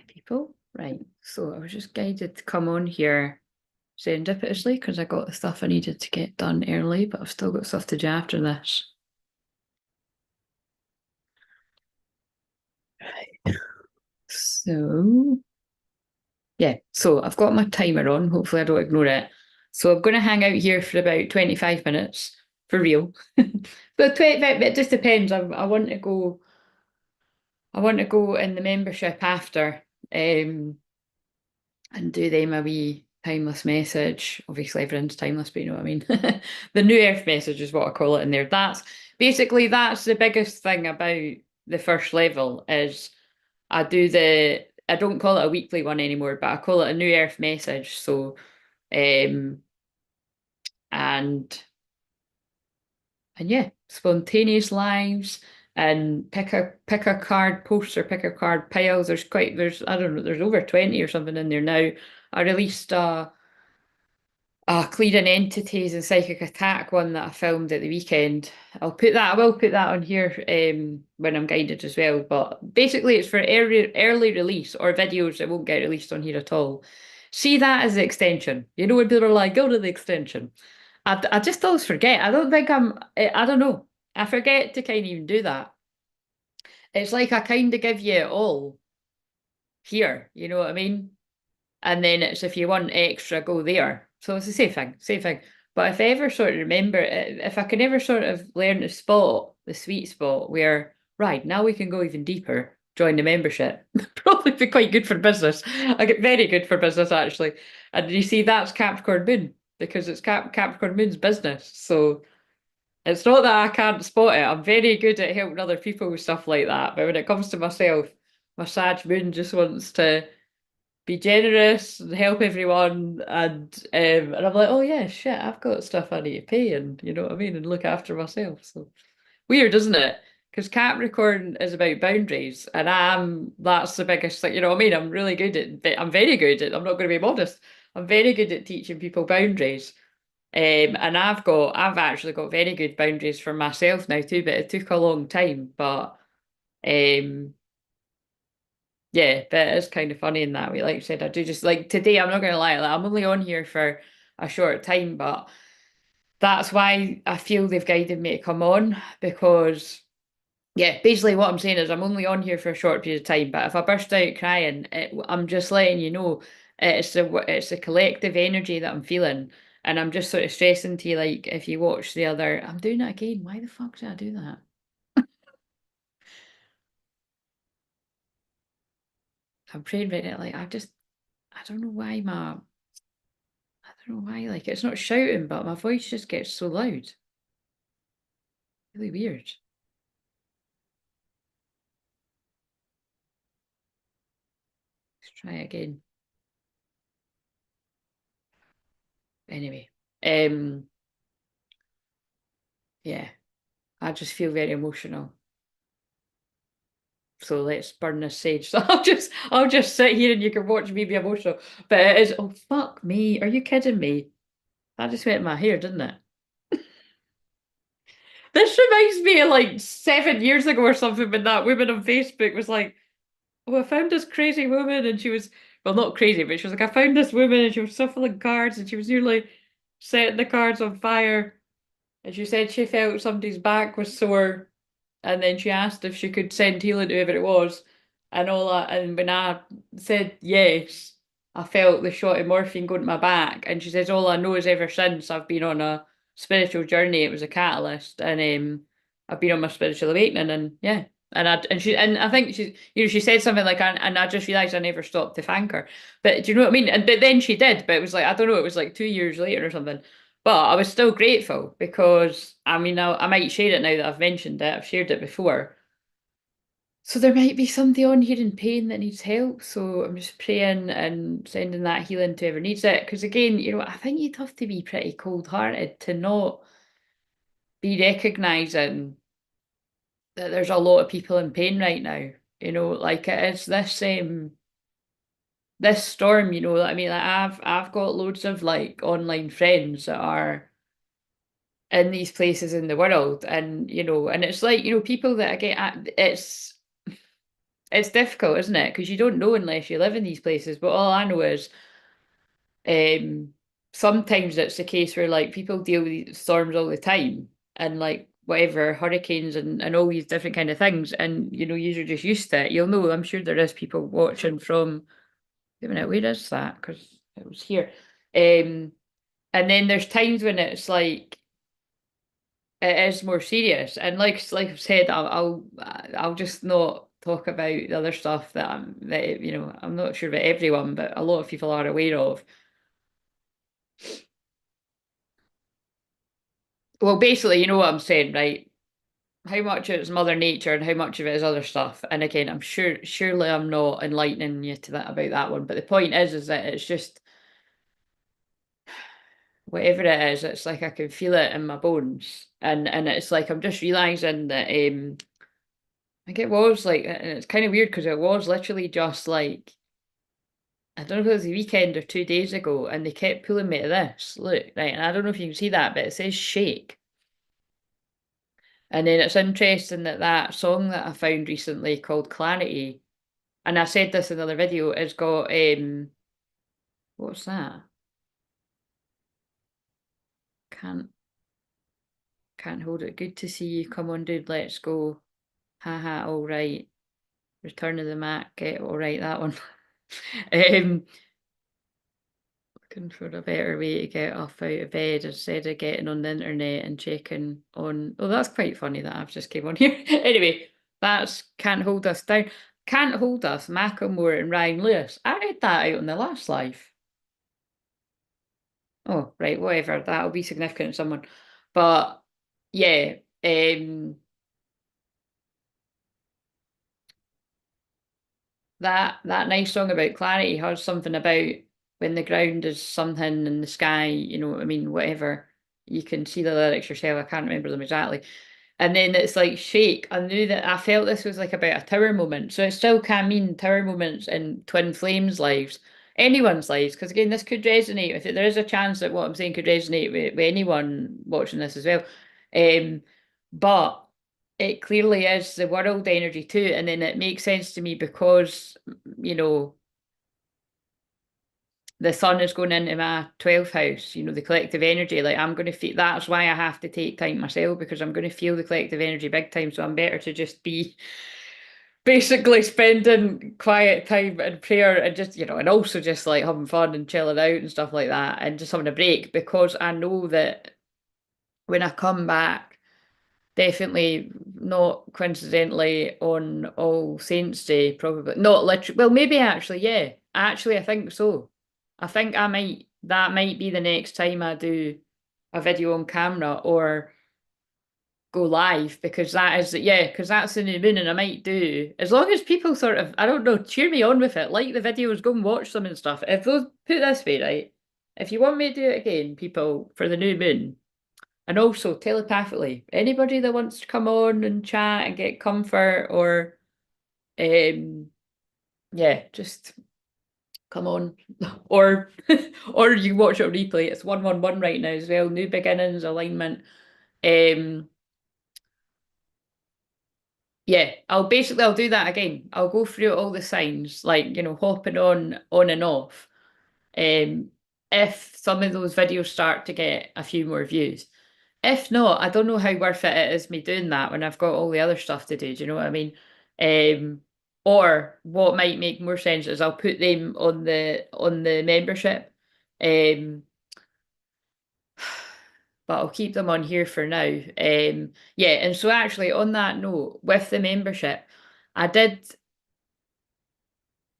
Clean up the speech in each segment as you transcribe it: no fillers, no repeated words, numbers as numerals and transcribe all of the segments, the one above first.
Hi, people. Right, so I was just guided to come on here serendipitously because I got the stuff I needed to get done early, but I've still got stuff to do after this. Right. So, yeah, so I've got my timer on. Hopefully, I don't ignore it. So, I'm going to hang out here for about 25 minutes for real. But 25, it just depends. I want to go. I want to go in the membership after. And do them a wee timeless message. Obviously, everyone's timeless, but you know what I mean. The new Earth message is what I call it in there. That's basically that's the biggest thing about the first level is I don't call it a weekly one anymore, but I call it a new Earth message. So um and and yeah, spontaneous lives and pick a card post or pick a card piles. There's I don't know, there's over 20 or something in there now. I released clearing entities and psychic attack one that I filmed at the weekend. I will put that on here when I'm guided as well. But basically it's for early release or videos that won't get released on here at all. See that as the extension. You know when people are like, go to the extension. I just always forget. I don't think I don't know. I forget to kind of even do that. It's like I kind of give you it all here, you know what I mean? And then it's if you want extra, go there. So it's the same thing, same thing. But if I ever sort of remember, if I can ever sort of learn to spot the sweet spot where, right, now we can go even deeper, join the membership, probably be quite good for business. I get very good for business actually. And you see, that's Capricorn Moon because it's Capricorn Moon's business. So it's not that I can't spot it. I'm very good at helping other people with stuff like that. But when it comes to myself, my Sag Moon just wants to be generous and help everyone and I'm like, oh yeah, shit, I've got stuff I need to pay and you know what I mean and look after myself. So weird, isn't it? Because Capricorn is about boundaries and that's the biggest like you know what I mean? I'm very good at I'm not going to be modest. I'm very good at teaching people boundaries. And I've actually got very good boundaries for myself now too, but it took a long time. But um yeah, but it is kind of funny in that way. Like I said, I do just like today, I'm not gonna lie, like, I'm only on here for a short time, but that's why I feel they've guided me to come on because yeah, basically what I'm saying is I'm only on here for a short period of time, but if I burst out crying, I'm just letting you know it's the collective energy that I'm feeling. And I'm just sort of stressing to you, like if you watch the other, I'm doing it again. Why the fuck did I do that? I'm praying right now, like I don't know why I don't know why, like it's not shouting, but my voice just gets so loud. Really weird. Let's try it again. Anyway, um, yeah, I just feel very emotional. So let's burn this sage. So I'll just sit here and you can watch me be emotional. But it is, oh fuck me, are you kidding me? That just went in my hair, didn't it? This reminds me of like 7 years ago or something when that woman on Facebook was like, oh, I found this crazy woman and she was, well, not crazy, but she was like, I found this woman and she was shuffling cards and she was nearly setting the cards on fire. And she said she felt somebody's back was sore. And then she asked if she could send healing to whoever it was and all that. And when I said yes, I felt the shot of morphine going to my back. And she says, all I know is ever since I've been on a spiritual journey, it was a catalyst. And I've been on my spiritual awakening and yeah. And I think she said something like and I just realised I never stopped to thank her. But do you know what I mean? And but then she did, but it was like I don't know, it was like 2 years later or something. But I was still grateful because I mean I might share it now that I've mentioned it. I've shared it before. So there might be somebody on here in pain that needs help. So I'm just praying and sending that healing to whoever needs it. Because again, you know, I think you'd have to be pretty cold-hearted to not be recognizing that there's a lot of people in pain right now. You know, like it is this storm, you know, I mean like I've got loads of like online friends that are in these places in the world and you know and it's like you know people that I get at it's it's difficult, isn't it? Because you don't know unless you live in these places. But all I know is, um, sometimes it's the case where like people deal with these storms all the time and like whatever hurricanes and all these different kind of things, and you're just used to it. You'll know. I'm sure there is people watching from. Wait a minute, where is that? Because it was here. Um, and then there's times when it's like it is more serious. And like I've said, I'll just not talk about the other stuff that I'm not sure about everyone, but a lot of people are aware of. Well, basically, you know what I'm saying, right? How much of it's Mother Nature and how much of it is other stuff. And again, I'm sure surely I'm not enlightening you to that about that one. But the point is that it's just whatever it is, it's like I can feel it in my bones. And it's like I'm just realizing that I think it was like, and it's kind of weird because it was literally just like, I don't know if it was the weekend or 2 days ago, and they kept pulling me to this. Look, right, and I don't know if you can see that, but it says shake. And then it's interesting that that song that I found recently called Clarity, and I said this in another video, has got what's that? Can't can't hold it. Good to see you. Come on, dude, let's go. Haha, all right. Return of the Mac, get all right, that one. um Looking for a better way to get up out of bed instead of getting on the internet and checking on. Oh, that's quite funny that I've just came on here. Anyway, that's Can't Hold Us Down. Can't Hold Us, Macklemore and Ryan Lewis. I read that out on the last live. Oh, right, whatever. That'll be significant to someone. But yeah, that nice song about clarity has something about when the ground is something in the sky, I mean, whatever. You can see the lyrics yourself. I can't remember them exactly. And then it's like shake. I knew that I felt this was like about a tower moment. So it still can mean tower moments in Twinflame's lives, anyone's lives. Because again, this could resonate with it. There is a chance that what I'm saying could resonate with anyone watching this as well. Um, but it clearly is the world energy too. And then it makes sense to me because, you know, the sun is going into my 12th house, the collective energy. Like I'm going to feel that's why I have to take time myself because I'm going to feel the collective energy big time. So I'm better to just be basically spending quiet time and prayer and just, and also just like having fun and chilling out and stuff like that and just having a break because I know that when I come back, definitely not coincidentally on All Saints Day, probably not literally. Well, maybe actually, yeah. Actually, I think so. I think that might be the next time I do a video on camera or go live because yeah, because that's the new moon and I might do, as long as people sort of, I don't know, cheer me on with it, like the videos, go and watch them and stuff. If those, put it this way, right? If you want me to do it again, people, for the new moon, and also telepathically, anybody that wants to come on and chat and get comfort or um yeah, just come on. Or or you watch it on replay. It's 111 right now as well. New beginnings, alignment. Um yeah, I'll do that again. I'll go through all the signs, like, hopping on and off. Um if some of those videos start to get a few more views. If not, I don't know how worth it is me doing that when I've got all the other stuff to do. Do you know what I mean? Um, or what might make more sense is I'll put them on the membership. Um, but I'll keep them on here for now. Yeah, and so actually on that note, with the membership, I did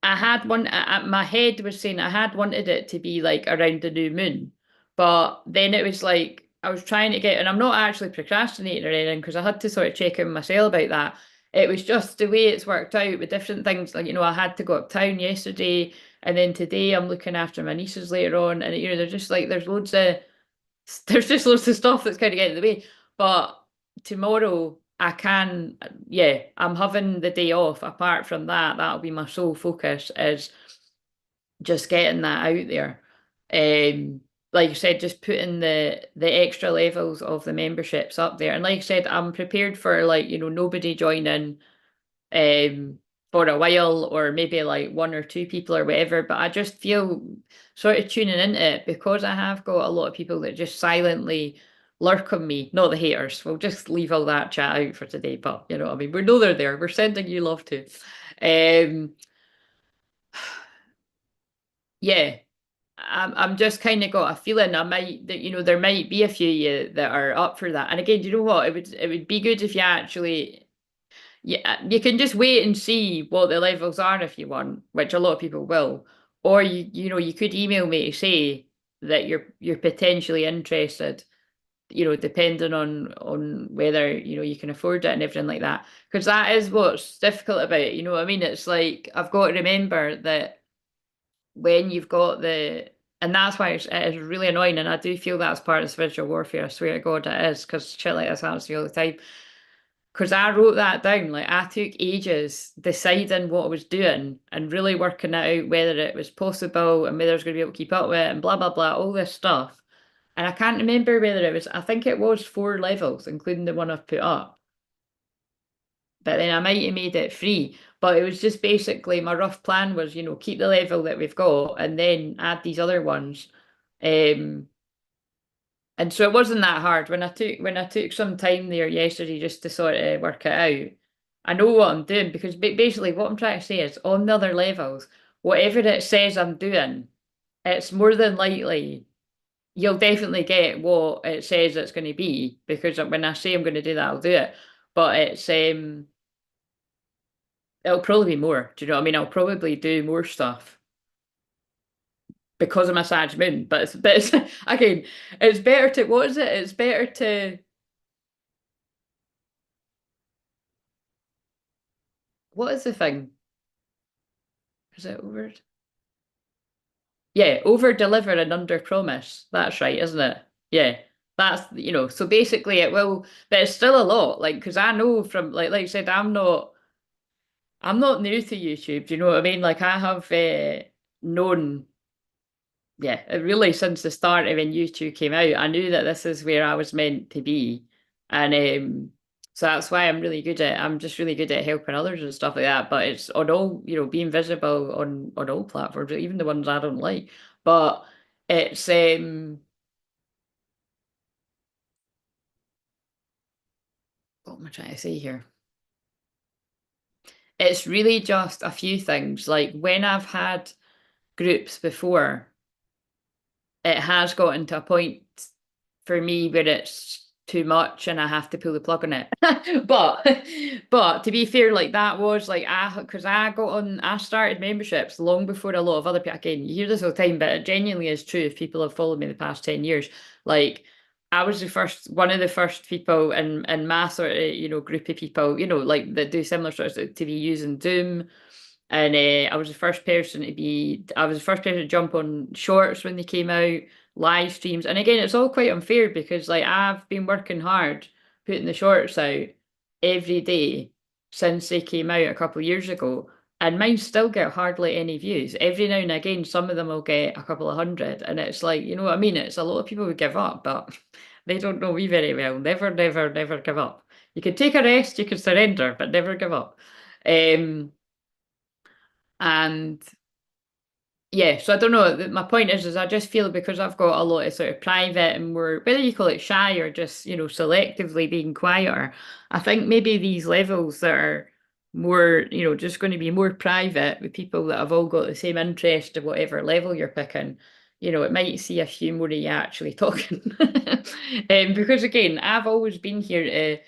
I had one, my head was saying I had wanted it to be like around the new moon, but then it was like I was trying to get, and I'm not actually procrastinating or anything because I had to sort of check in myself about that. It was just the way it's worked out with different things. Like, I had to go uptown yesterday, and then today I'm looking after my nieces later on, and there's just like there's just loads of stuff that's kind of getting in the way. But tomorrow I can, yeah, I'm having the day off. Apart from that, that'll be my sole focus is just getting that out there. Like you said, just putting the extra levels of the memberships up there. And like I said, I'm prepared for like, nobody joining. Um, for a while, or maybe like one or two people or whatever. But I just feel sort of tuning into it because I have got a lot of people that just silently lurk on me, not the haters. We'll just leave all that chat out for today. But you know what I mean? We know they're there. We're sending you love too. Um, yeah. I'm just kind of got a feeling I might that there might be a few of you that are up for that. And again, do you know what? It would be good if you actually yeah, you can just wait and see what the levels are if you want, which a lot of people will. Or you could email me to say that you're potentially interested, depending on whether, you can afford it and everything like that. Because that is what's difficult about it, you know what I mean? It's like I've got to remember that when you've got and that's why it is really annoying, and I do feel that's part of spiritual warfare. I swear to God it is, because shit like this happens to me all the time. Because I wrote that down, like I took ages deciding what I was doing and really working it out whether it was possible and whether I was going to be able to keep up with it and blah blah blah, all this stuff. And I can't remember whether it was, I think it was 4 levels, including the one I've put up. But then I might have made it free. But it was just basically my rough plan was, keep the level that we've got and then add these other ones. Um, and so it wasn't that hard when I took some time there yesterday just to sort of work it out. I know what I'm doing because basically what I'm trying to say is on the other levels, whatever it says I'm doing, it's more than likely you'll definitely get what it says it's going to be, because when I say I'm going to do that, I'll do it. But it'll probably be more. Do you know what I mean? I'll probably do more stuff because of my Sag Moon. But it's again, it's better to, what is it? It's better to, what is the thing? Is it over? Yeah, over deliver and under promise. That's right, isn't it? Yeah. So basically it will, but it's still a lot. Like, because I know from, like I said, I'm not new to YouTube. Do you know what I mean? Like, I have known, yeah, really since the start of when YouTube came out, I knew that this is where I was meant to be. And so that's why I'm just really good at helping others and stuff like that. But it's on all, being visible on all platforms, even the ones I don't like. But it's what am I trying to say here? It's really just a few things. Like when I've had groups before, it has gotten to a point for me where it's too much and I have to pull the plug on it. But but to be fair, like that was like because I started memberships long before a lot of other people. Again, you hear this all the time, but it genuinely is true if people have followed me the past 10 years. Like I was one of the first people in my sort of, group of people, like that do similar sorts of to be using Doom. And I was the first person to jump on shorts when they came out, live streams. And again, it's all quite unfair because like I've been working hard putting the shorts out every day since they came out a couple of years ago. And mine still get hardly any views. Every now and again, some of them will get a couple of hundred. And it's like, you know what I mean? It's a lot of people who give up, but they don't know me very well. Never, never, never give up. You can take a rest, you can surrender, but never give up. And yeah, so I don't know. My point is I just feel because I've got a lot of sort of private and more, whether you call it shy or just, selectively being quieter, I think maybe these levels that are more, just going to be more private with people that have all got the same interest at whatever level you're picking, it might see a few more of you actually talking. Because again, I've always been here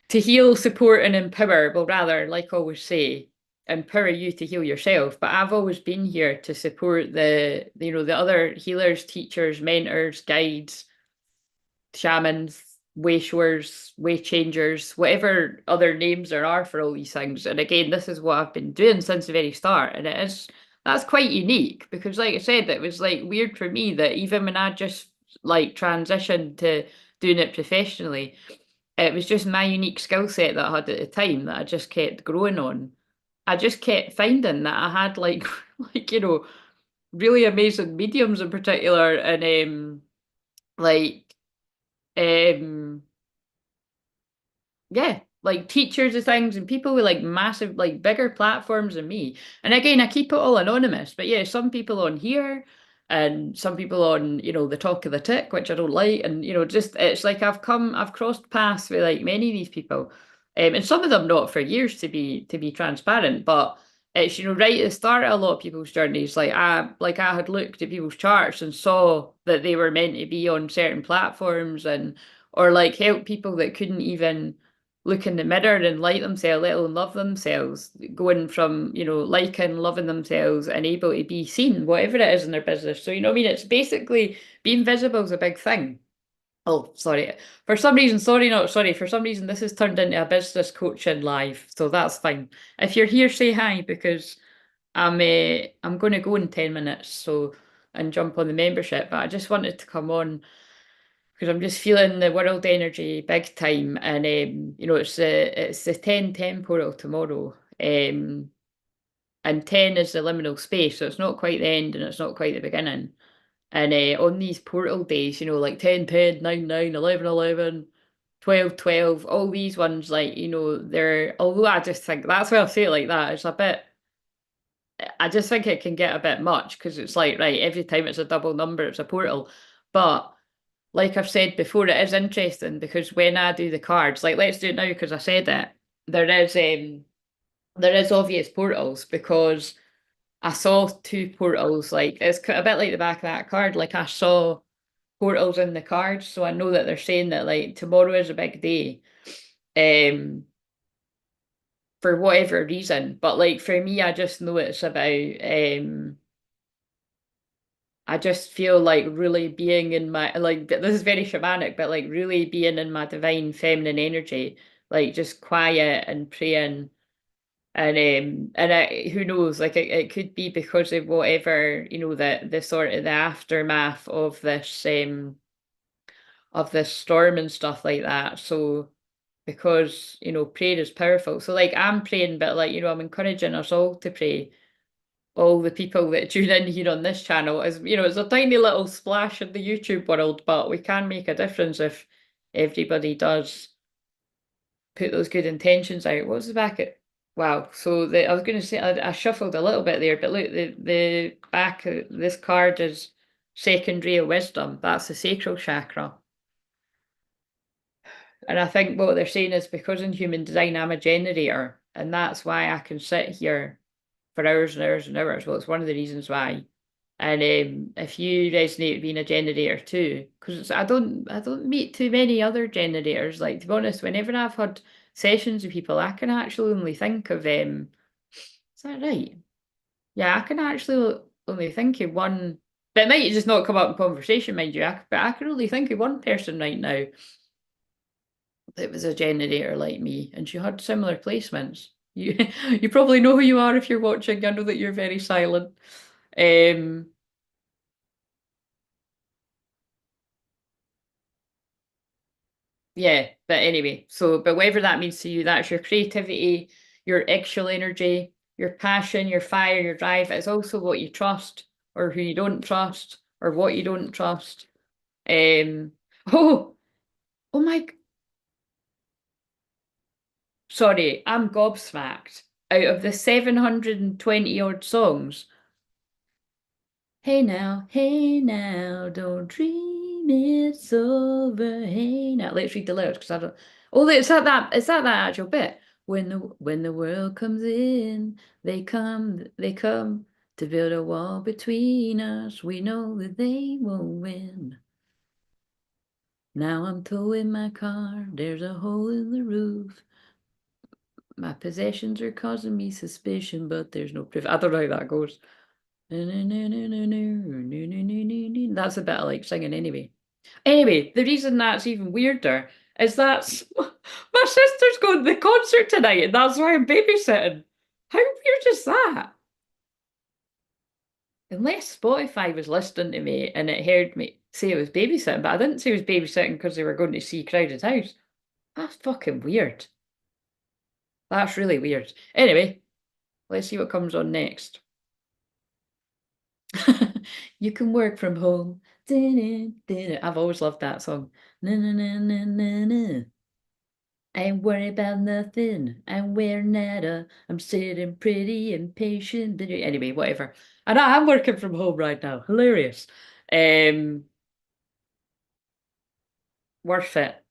to heal, support, and empower. Well, rather, like I always say, empower you to heal yourself. But I've always been here to support the other healers, teachers, mentors, guides, shamans, way showers, way changers, whatever other names there are for all these things. And again, this is what I've been doing since the very start. And that's quite unique because, like I said, it was like weird for me that even when I just like transitioned to doing it professionally, it was just my unique skill set that I had at the time that I just kept growing on. I just kept finding that I had like like really amazing mediums in particular, and like um yeah, like teachers of things and people with like massive, like bigger platforms than me. And again, I keep it all anonymous, but yeah, some people on here and some people on, the talk of the tick, which I don't like. And, just it's like I've crossed paths with like many of these people. And some of them not for years to be transparent, but it's, right at the start of a lot of people's journeys, like I had looked at people's charts and saw that they were meant to be on certain platforms and or like help people that couldn't even look in the mirror and like themselves, let alone love themselves, going from, liking, loving themselves and able to be seen, whatever it is in their business. So, what I mean? It's basically being visible is a big thing. Oh, sorry. For some reason, sorry, not sorry. For some reason, this has turned into a business coaching live, so that's fine. If you're here, say hi because I'm going to go in 10 minutes, so and jump on the membership. But I just wanted to come on because I'm just feeling the world energy big time, and it's the 10-10 portal tomorrow, and 10 is the liminal space, so it's not quite the end and it's not quite the beginning. And on these portal days, like 10-10, 9-9, 11-11, 12-12, all these ones, like, they're, although I just think that's why I say it like that, it's a bit, I just think it can get a bit much because it's like, right, every time it's a double number, it's a portal. But like I've said before, it is interesting because when I do the cards, like let's do it now because I said it, there is um there is obvious portals because I saw two portals, like it's a bit like the back of that card. Like I saw portals in the cards, so I know that they're saying that like tomorrow is a big day, um, for whatever reason. But like for me, I just know it's about I just feel like really being in my like this is very shamanic, but like really being in my divine feminine energy, like just quiet and praying. And who knows, like it could be because of whatever, the sort of the aftermath of this storm and stuff like that. So because, prayer is powerful. So like I'm praying, but like, I'm encouraging us all to pray, all the people that tune in here on this channel. As it's a tiny little splash in the YouTube world, but we can make a difference if everybody does put those good intentions out. What's the back at? Wow. So I was going to say I shuffled a little bit there, but look, the back of this card is secondary of wisdom. That's the sacral chakra. And I think what they're saying is because in human design, I'm a generator, and that's why I can sit here for hours and hours and hours. Well, it's one of the reasons why. And if you resonate with being a generator too, because I don't meet too many other generators. Like to be honest, whenever I've had sessions with people, I can actually only think of is that right? Yeah, I can actually only think of one. But it might just not come up in conversation, mind you. But I can only think of one person right now that was a generator like me, and she had similar placements. You you probably know who you are if you're watching. I know that you're very silent. Um, Yeah, but anyway, but whatever that means to you, that's your creativity, your actual energy, your passion, your fire, your drive. It's also what you trust or who you don't trust or what you don't trust. Um, oh, oh my, sorry, I'm gobsmacked. Out of the 720 odd songs, hey now, don't dream it's over. Hey now, let's read the lyrics because I don't. Oh, is that actual bit? When the world comes in, they come to build a wall between us. We know that they won't win. Now I'm towing my car. There's a hole in the roof. My possessions are causing me suspicion, but there's no proof. I don't know how that goes. That's a bit I like singing anyway. Anyway, the reason that's even weirder is that my sister's going to the concert tonight, and that's why I'm babysitting. How weird is that? Unless Spotify was listening to me and it heard me say I was babysitting, but I didn't say I was babysitting because they were going to see Crowded House. That's fucking weird. That's really weird. Anyway, let's see what comes on next. You can work from home. I've always loved that song. Na, na, na, na, na, na. I ain't worried about nothing. I'm wearing nada. I'm sitting pretty and patient. Anyway, whatever. And I'm working from home right now. Hilarious. Um, Worth it.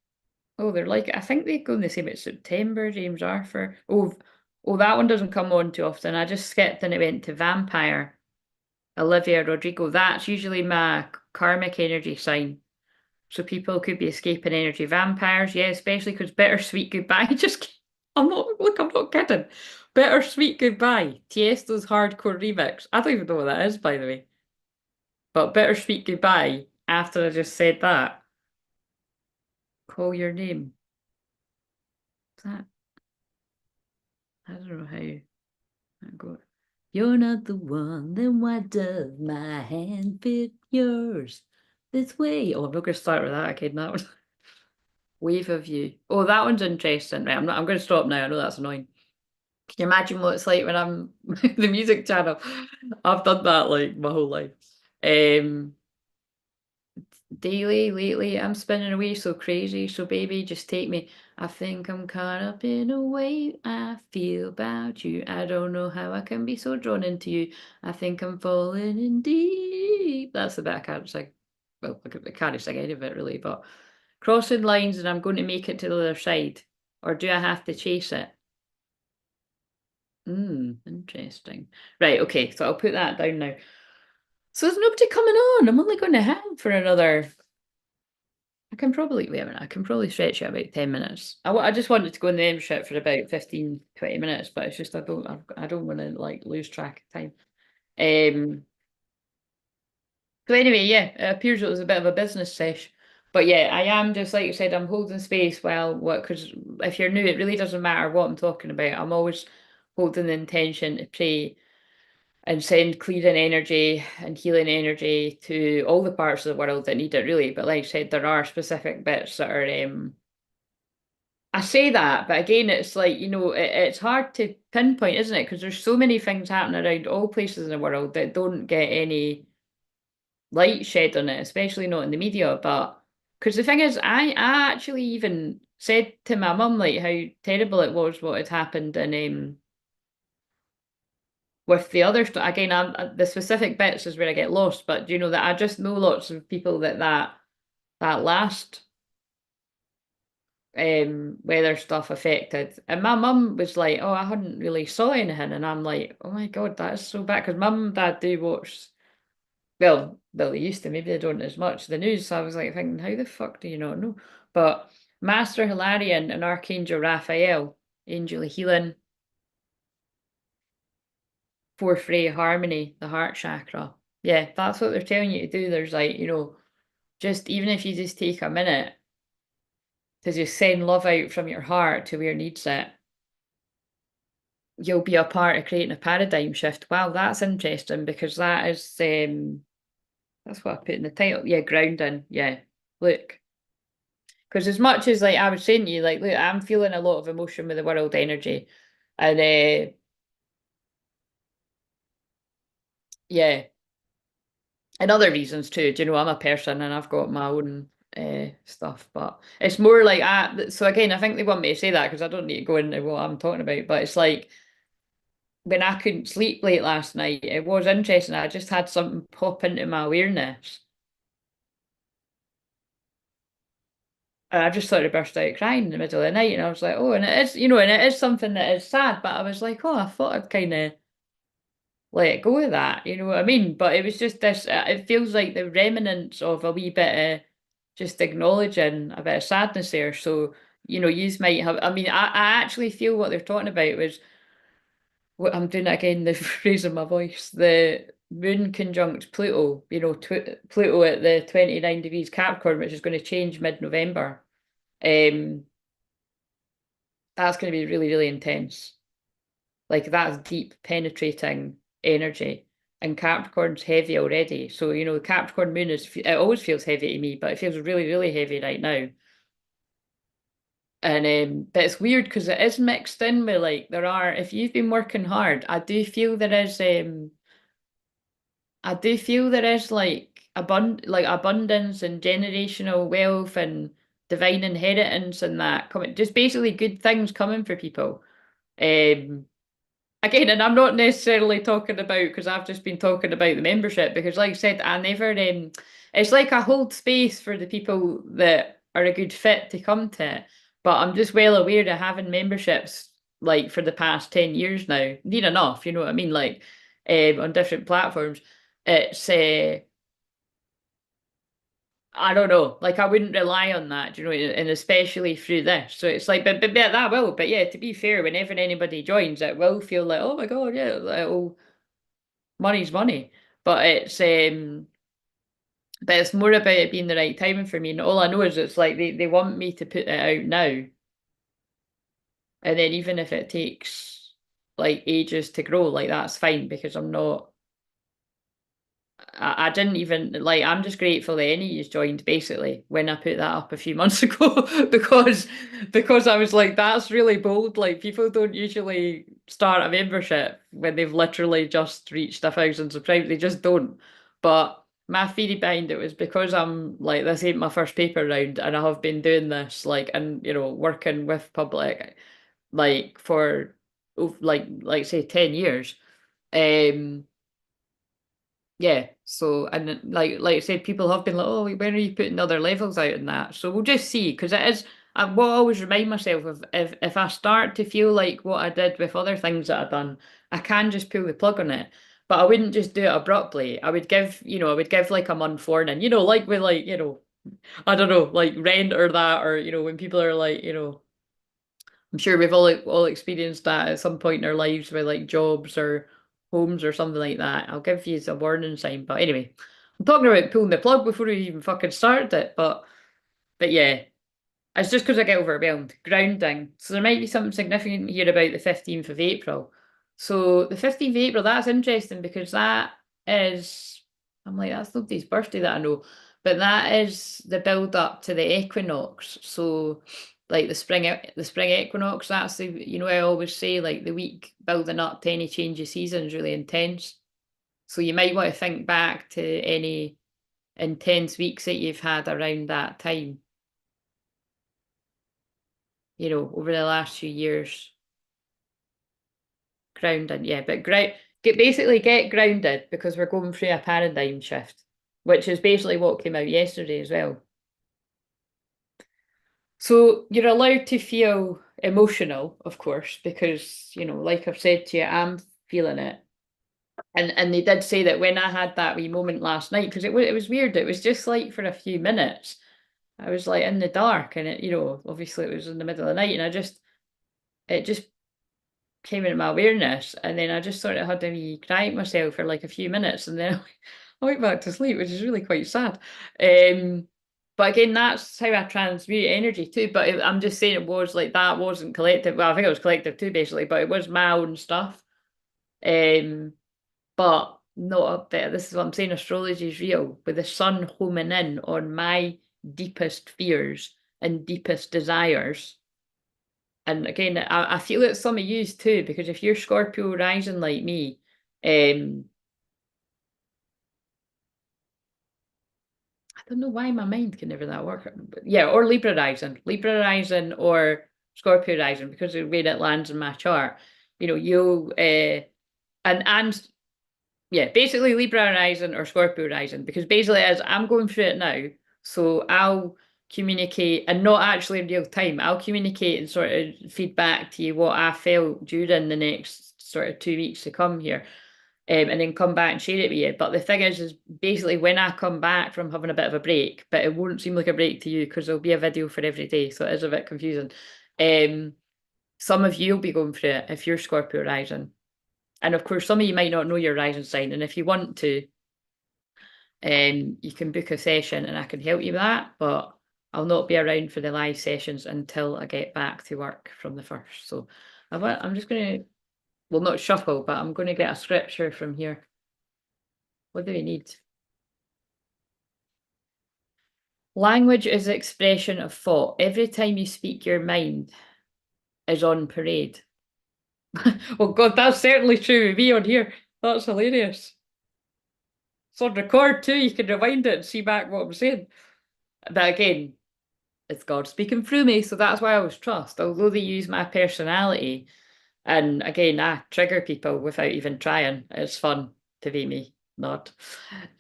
Oh, they're like, I think they go in the same at September, James Arthur. Oh, that one doesn't come on too often. I just skipped and it went to Vampire, Olivia Rodrigo. That's usually my karmic energy sign. So people could be escaping energy. Vampires, yeah, especially because Bittersweet Goodbye. I'm not, look, I'm not kidding. Bittersweet Goodbye, Tiesto's hardcore remix. I don't even know what that is, by the way. But Bittersweet Goodbye, after I just said that, call your name. That, I don't know how I go. You're not the one, then why does my hand fit yours this way? Oh, I'm not going to start with that again. That one. Wave of you. Oh, that one's interesting. Right, I'm going to stop now. I know that's annoying. Can you imagine what it's like when I'm the music channel? I've done that like my whole life. Um, Daily, lately, I'm spinning away so crazy. So baby, just take me. I think I'm caught up in a way I feel about you. I don't know how I can be so drawn into you. I think I'm falling in deep. That's the bit I can't sing. Well, I can't sing any of it really, but crossing lines and I'm going to make it to the other side. Or do I have to chase it? Interesting. Right, okay, so I'll put that down now. So there's nobody coming on. I'm only going to hang for another. I can probably, wait a minute, I can probably stretch it about 10 minutes. I just wanted to go in the membership for about 15, 20 minutes, but it's just I don't want to like lose track of time. Um, so anyway, yeah, it appears it was a bit of a business sesh. But yeah, I am just like you said, I'm holding space while what because if you're new, it really doesn't matter what I'm talking about. I'm always holding the intention to pray and send clearing energy and healing energy to all the parts of the world that need it really. But like I said, there are specific bits that are I say that, but again, it's like, it's hard to pinpoint, isn't it? Because there's so many things happening around all places in the world that don't get any light shed on it, especially not in the media. But because the thing is, I actually even said to my mum like how terrible it was what had happened and with the other stuff, again, the specific bits is where I get lost, but you know that I just know lots of people that last weather stuff affected. And my mum was like, "Oh, I hadn't really saw anything," and I'm like, "Oh my God, that is so bad." Because mum and dad do watch, well, they used to, maybe they don't as much the news. So I was like thinking, how the fuck do you not know? But Master Hilarion and Archangel Raphael, Angel of Healing, fourth ray harmony, the heart chakra. Yeah, that's what they're telling you to do. There's like, just even if you just take a minute to just send love out from your heart to where needs it, you'll be a part of creating a paradigm shift. Wow, that's interesting because that's what I put in the title. Yeah, grounding. Yeah. Look. Because as much as like I was saying to you, like, look, I'm feeling a lot of emotion with the world energy. And yeah, and other reasons too. Do you know, I'm a person and I've got my own stuff, but it's more like so again, I think they want me to say that because I don't need to go into what I'm talking about, but it's like when I couldn't sleep late last night, it was interesting. I just had something pop into my awareness. And I just sort of burst out crying in the middle of the night. And I was like, oh, and it is, and it is something that is sad, but I was like, oh, I thought I'd kind of let go of that. You know what I mean? But it was just this, it feels like the remnants of a wee bit of just acknowledging a bit of sadness there. So, you might have, I mean, I actually feel what they're talking about was what I'm doing it again, the raising my voice, the moon conjunct Pluto, Pluto at the 29 degrees Capricorn, which is going to change mid-November. Um, that's going to be really, really intense. Like that's deep, penetrating energy. And Capricorn's heavy already. So, the Capricorn moon it always feels heavy to me, but it feels really, really heavy right now. And but it's weird because it is mixed in with like if you've been working hard, I do feel there is like abundance and generational wealth and divine inheritance and that coming, just basically good things coming for people. Um, Again, and I'm not necessarily talking about because I've just been talking about the membership because, like I said, I never. It's like I hold space for the people that are a good fit to come to it, but I'm just well aware of having memberships like for the past 10 years now. Near enough, you know what I mean? Like, on different platforms, it's I don't know. Like I wouldn't rely on that, you know, and especially through this. So it's like, but that will. But yeah, to be fair, whenever anybody joins, it will feel like, oh my God, yeah, it'll, money's money. But it's more about it being the right timing for me. And all I know is it's like they want me to put it out now. And then even if it takes like ages to grow, like that's fine because I'm not I didn't even like I'm just grateful that any of joined basically when I put that up a few months ago because I was like that's really bold. Like people don't usually start a membership when they've literally just reached 1,000 subscribers. They just don't. But my theory behind it was because I'm like this ain't my first paper round and I have been doing this like and you know working with public like for like say 10 years. Um yeah, so and like I said, people have been like, oh, when are you putting other levels out in that? So we'll just see, because it is what I always remind myself of if I start to feel like what I did with other things that I've done, I can just pull the plug on it. But I wouldn't just do it abruptly. I would give, I would give like a month warning, like with like, I don't know, like rent or that, or when people are like, I'm sure we've all experienced that at some point in our lives with like jobs or homes or something like that. I'll give you a warning sign. But anyway, I'm talking about pulling the plug before we even fucking started it. But yeah, it's just because I get overwhelmed. Grounding. So there might be something significant here about the 15th of April. So the 15th of April, that's interesting because that is, I'm like, that's nobody's birthday that I know, but that is the build up to the equinox. So like the spring equinox, that's I always say like the week building up to any change of season is really intense. So you might want to think back to any intense weeks that you've had around that time, over the last few years. Grounding, yeah, but get grounded because we're going through a paradigm shift, which is basically what came out yesterday as well. So you're allowed to feel emotional, of course, because, like I've said to you, I'm feeling it. And they did say that when I had that wee moment last night, because it was weird, it was just like for a few minutes. I was like in the dark and obviously it was in the middle of the night and it just came into my awareness, and then I just sort of had a wee cry at myself for like a few minutes, and then I went back to sleep, which is really quite sad. But again, that's how I transmute energy too. But I'm just saying it was like that wasn't collective. Well, I think it was collective too, basically, but it was my own stuff. Um, but not a bit. This is what I'm saying. Astrology is real, with the sun homing in on my deepest fears and deepest desires. And again, I feel it's some of yous too, because if you're Scorpio rising like me, I don't know why my mind can never that work. But yeah, or Libra rising or Scorpio rising, because of the way that lands in my chart. You'll and yeah, basically Libra rising or Scorpio rising, because basically as I'm going through it now, so I'll communicate and not actually in real time. I'll communicate and sort of feed back to you what I felt during the next sort of 2 weeks to come here. And then come back and share it with you. But the thing is basically when I come back from having a bit of a break, but it won't seem like a break to you because there'll be a video for every day, so it is a bit confusing. Um, some of you will be going through it if you're Scorpio rising. And of course, some of you might not know your rising sign, and if you want to, you can book a session and I can help you with that, but I'll not be around for the live sessions until I get back to work from the 1st. So I'm just going to, well, not shuffle, but I'm going to get a scripture from here. What do we need? Language is the expression of thought. Every time you speak, your mind is on parade. Well, God, that's certainly true with me on here. That's hilarious. It's on record too. You can rewind it and see back what I'm saying. But again, it's God speaking through me, so that's why I always trust. Although they use my personality, and again, I trigger people without even trying. It's fun to be me, not.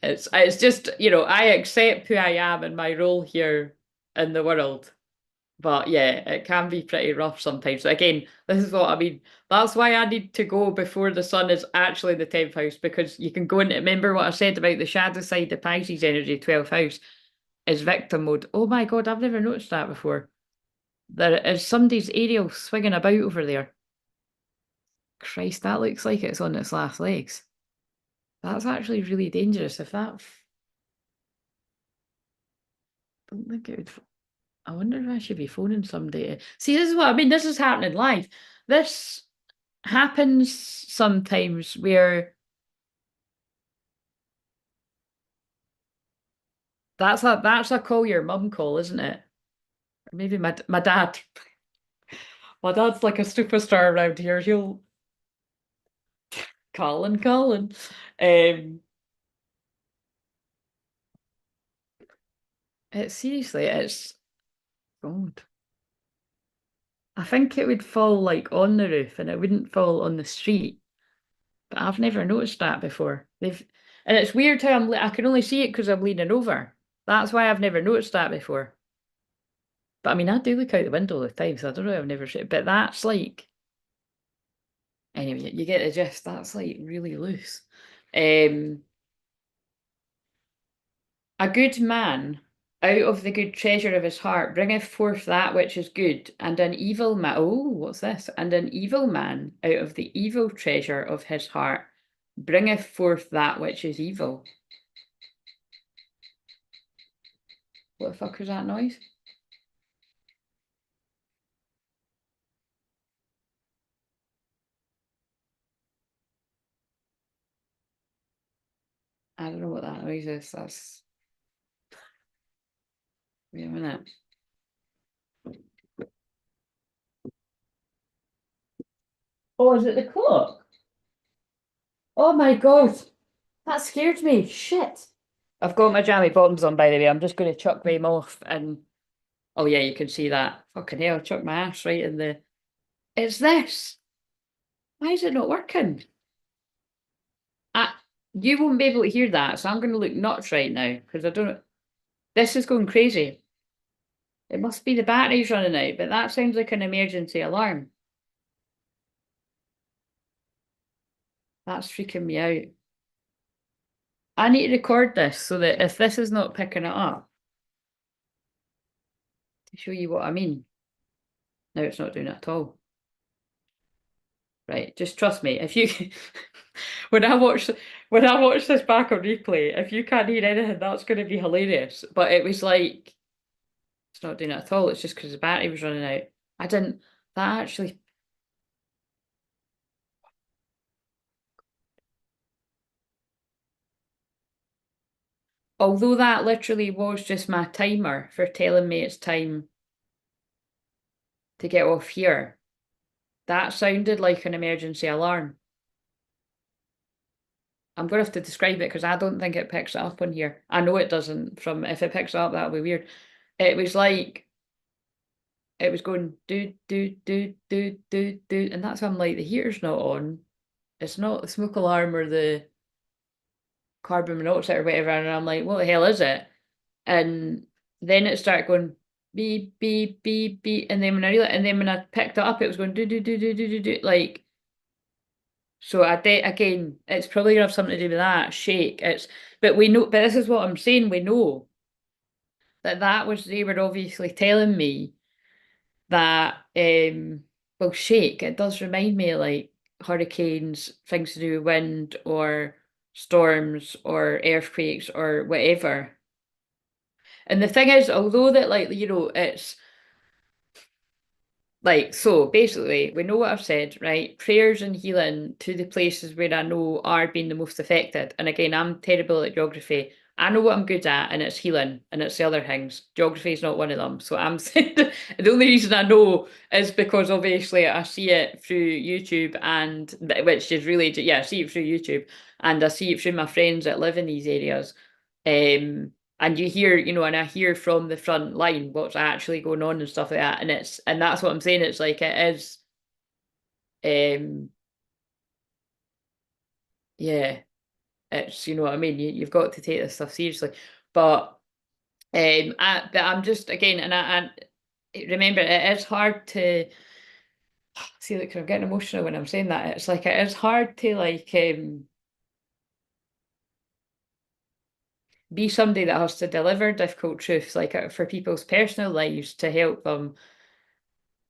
It's just, I accept who I am and my role here in the world. But yeah, it can be pretty rough sometimes. Again, this is what I mean. That's why I need to go before the sun is actually in the 10th house, because you can go into, remember what I said about the shadow side, the Pisces energy, 12th house is victim mode. Oh my God, I've never noticed that before. There is somebody's aerial swinging about over there. Christ, that looks like it's on its last legs. That's actually really dangerous. If that, don't think it would. I wonder if I should be phoning somebody. See, this is what I mean. This is happening live. This happens sometimes where that's a call your mum call, isn't it? Or maybe my dad. My dad's like a superstar around here. He'll Colin. Um, it's seriously, it's God. I think it would fall like on the roof and it wouldn't fall on the street. But I've never noticed that before. And it's weird how I can only see it because I'm leaning over. That's why I've never noticed that before. But I mean, I do look out the window all the time, so I don't know. I've never seen it. But that's like, anyway, you get the gist. That's like really loose. Um, a good man out of the good treasure of his heart bringeth forth that which is good, and an evil man. Oh, what's this? And an evil man out of the evil treasure of his heart bringeth forth that which is evil. What the fuck is that noise? I don't know what that noise is. Wait a minute. Oh, is it the clock? Oh my God. That scared me. Shit. I've got my jammy bottoms on, by the way. I'm just going to chuck them off and oh yeah, you can see that. Fucking hell, chuck my ass right in the. It's this. Why is it not working? I, you won't be able to hear that, so I'm going to look nuts right now because I don't. This is going crazy. It must be the batteries running out, but that sounds like an emergency alarm. That's freaking me out. I need to record this so that if this is not picking it up, to show you what I mean. No, it's not doing it at all. Right, just trust me. If you when I watch this back on replay, if you can't hear anything, that's going to be hilarious. But it was like it's not doing it at all. It's just because the battery was running out. I didn't. That actually. Although that literally was just my timer for telling me it's time to get off here, that sounded like an emergency alarm. I'm going to have to describe it because I don't think it picks it up on here. I know it doesn't. From if it picks it up, that'll be weird. It was like it was going do, and that's why I'm like the heater's not on. It's not the smoke alarm or the carbon monoxide or whatever, and I'm like, what the hell is it? And then it started going beep beep beep beep, and then when I picked it up, it was going do like. So again, it's probably gonna have something to do with that shake. But we know, but this is what I'm saying. We know that was they were obviously telling me that well shake. It does remind me of like hurricanes, things to do with wind or storms or earthquakes or whatever. And the thing is, although that like it's like, so basically, we know what I've said, right? Prayers and healing to the places where I know are being the most affected. And again, I'm terrible at geography. I know what I'm good at, and it's healing, and it's the other things. Geography is not one of them. So I'm saying the only reason I know is because obviously I see it through YouTube, and which is really, yeah, I see it through YouTube, and I see it through my friends that live in these areas. Um, and you hear, and I hear from the front line what's actually going on and stuff like that. And that's what I'm saying. It's like it is, um, yeah, it's, you know what I mean? You've got to take this stuff seriously. But but I'm just again, and remember, it is hard to see. Like, I'm getting emotional when I'm saying that. It's like it is hard to like be somebody that has to deliver difficult truths, like for people's personal lives to help them,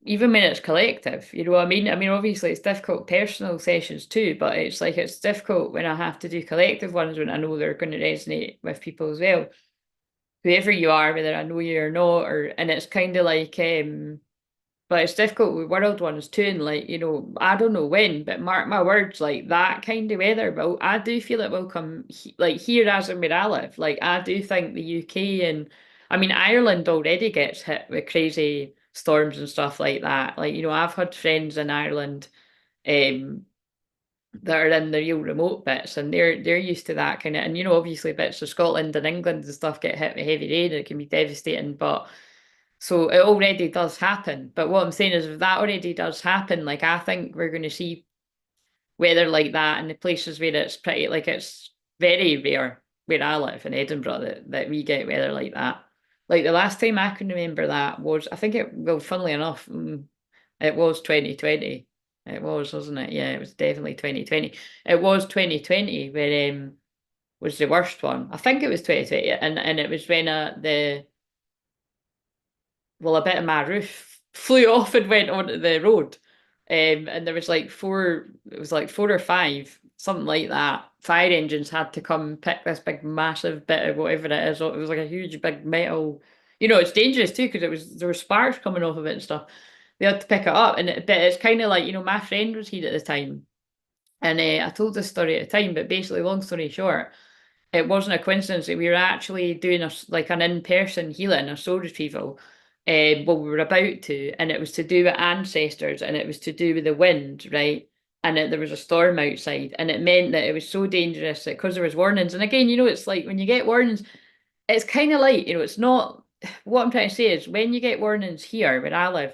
even when it's collective. You know what I mean? I mean, obviously, it's difficult personal sessions too, but it's like it's difficult when I have to do collective ones when I know they're going to resonate with people as well, whoever you are, whether I know you or not, or and it's kind of like but it's difficult with world ones too, and like, I don't know when, but mark my words, like that kind of weather, but I do feel it will come like here as in where I live. Like I do think the UK and I mean Ireland already gets hit with crazy storms and stuff like that. Like, I've had friends in Ireland um that are in the real remote bits and they're used to that kind of, and obviously bits of Scotland and England and stuff get hit with heavy rain and it can be devastating, but so it already does happen. But what I'm saying is if that already does happen, like I think we're going to see weather like that in the places where it's pretty, like it's very rare where I live in Edinburgh that we get weather like that. Like the last time I can remember that was, I think well, funnily enough, it was 2020. It was, wasn't it? Yeah, it was definitely 2020. It was 2020 where was the worst one. I think it was 2020, and it was when a bit of my roof flew off and went onto the road. And there was like it was like four or five, something like that. Fire engines had to come pick this big massive bit of whatever it is. It was like a huge big metal. It's dangerous too because there were sparks coming off of it and stuff. They had to pick it up, but it's kind of like, my friend was here at the time, and I told this story at the time, but basically, long story short, it wasn't a coincidence that we were actually doing like an in-person healing, a soul retrieval. Well, we were about to, and it was to do with ancestors, and it was to do with the wind, right? And there was a storm outside, and it meant that it was so dangerous that because there was warnings. And again, it's like when you get warnings, it's kind of like, it's not. What I'm trying to say is when you get warnings here where I live,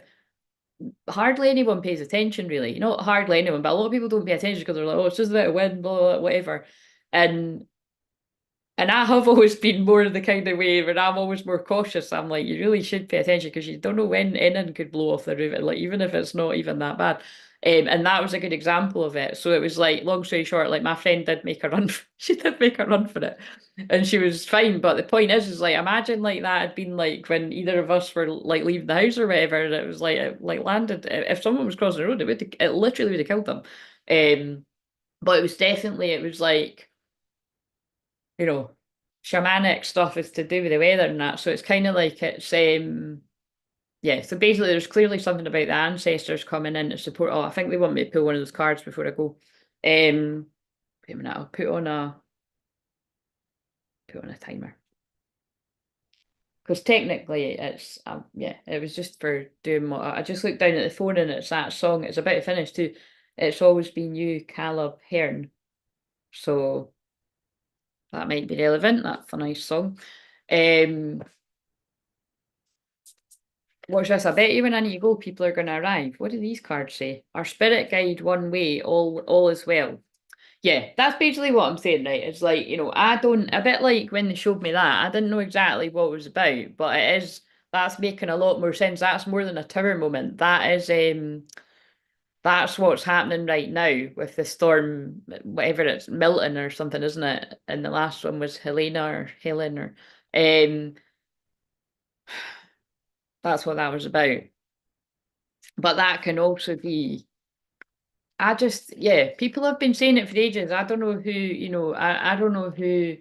hardly anyone pays attention, really. Not hardly anyone, but a lot of people don't pay attention because they're like, oh, it's just a bit of wind, blah, blah, blah, whatever. And I have always been more the kind of way where I'm always more cautious. I'm like, you really should pay attention because you don't know when anything could blow off the roof, and like even if it's not even that bad. And that was a good example of it. So it was like, long story short, like my friend did make a run. She did make a run for it, and she was fine. But the point is like, imagine like that had been like when either of us were like leaving the house or whatever, and it was like it like landed. If someone was crossing the road, it literally would have killed them. But it was like you know, shamanic stuff is to do with the weather and that. So it's kind of like it's yeah. So basically, there's clearly something about the ancestors coming in to support. Oh, I think they want me to pull one of those cards before I go. Wait a minute, I'll put on a timer because technically it's yeah. It was just for doing what I just looked down at the phone and it's that song. It's about to finish too. It's always been you, Caleb Hearn. So that might be relevant. That's a nice song. Watch this. I bet you when I need to go, people are going to arrive. What do these cards say? Our spirit guide one way, all is well. Yeah, that's basically what I'm saying, right? It's like, I don't, a bit like when they showed me that, I didn't know exactly what it was about, but that's making a lot more sense. That's more than a tower moment. That's what's happening right now with the storm, whatever it's Milton or something, isn't it? And the last one was Helena or Helen um, that's what that was about. But that can also be, yeah, people have been saying it for ages. I don't know who, I don't know who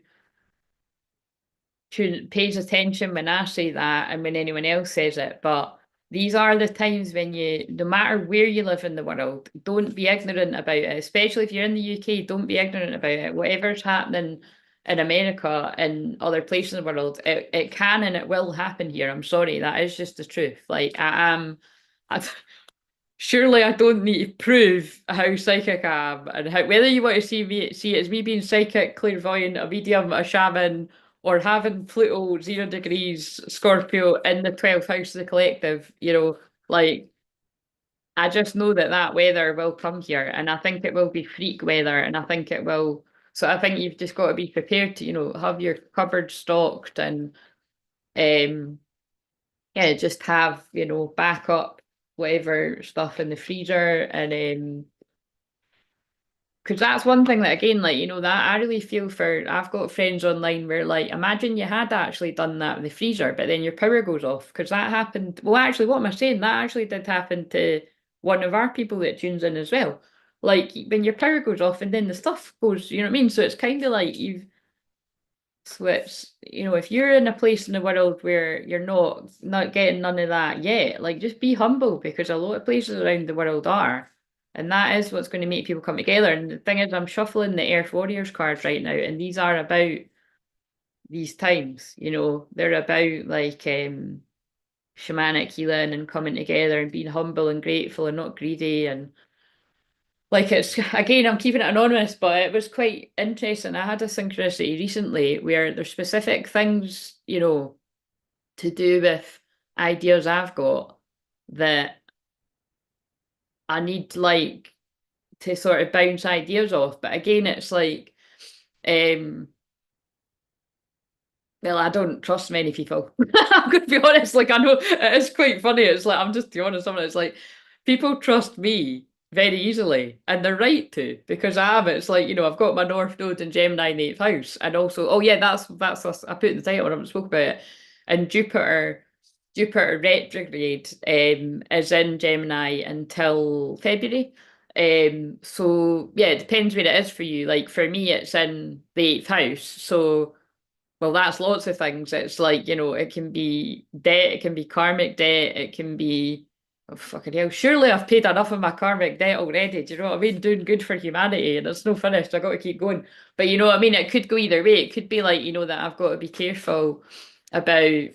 pays attention when I say that and when anyone else says it, but these are the times when no matter where you live in the world, don't be ignorant about it, especially if you're in the UK, don't be ignorant about it. Whatever's happening in America and other places in the world, it can and it will happen here. I'm sorry, that is just the truth. Like I am, I, surely I don't need to prove how psychic I am and whether you want to see it as me being psychic, clairvoyant, a medium, a shaman, or having Pluto 0 degrees Scorpio in the 12th house of the collective, like I just know that that weather will come here, and I think it will be freak weather, and I think it will. So I think you've just got to be prepared to, have your cupboard stocked and um yeah, just have, backup whatever stuff in the freezer and because that's one thing that again, like, that I really feel for. I've got friends online where like imagine you had actually done that with the freezer, but then your power goes off because that happened. Well, actually, what am I saying? That actually did happen to one of our people that tunes in as well. Like when your power goes off and then the stuff goes, you know what I mean? So it's kind of like you've switched, if you're in a place in the world where you're not getting none of that yet, like just be humble because a lot of places around the world are. And that is what's going to make people come together. And the thing is, I'm shuffling the Earth Warriors cards right now, and these are about these times, they're about like shamanic healing and coming together and being humble and grateful and not greedy and like it's again, I'm keeping it anonymous, but it was quite interesting. I had a synchronicity recently where there's specific things, to do with ideas I've got that I need like to sort of bounce ideas off. But again, it's like um well, I don't trust many people. I'm going to be honest. Like, I know it is quite funny. It's like, I'm just to be honest, it's like people trust me very easily, and they're right to because I am. It's like, I've got my North Node in Gemini in the eighth house, and also, oh yeah, that's I put in the title when I haven't spoke about it, and Jupiter retrograde is in Gemini until February. So yeah, it depends where it is for you. Like for me, it's in the eighth house, so. Well, that's lots of things. It's like, it can be debt, it can be karmic debt, it can be, oh, fucking hell. Surely I've paid enough of my karmic debt already. Do you know what I mean? Doing good for humanity and it's no finished. I got to keep going. But you know what I mean? It could go either way. It could be like, that I've got to be careful about,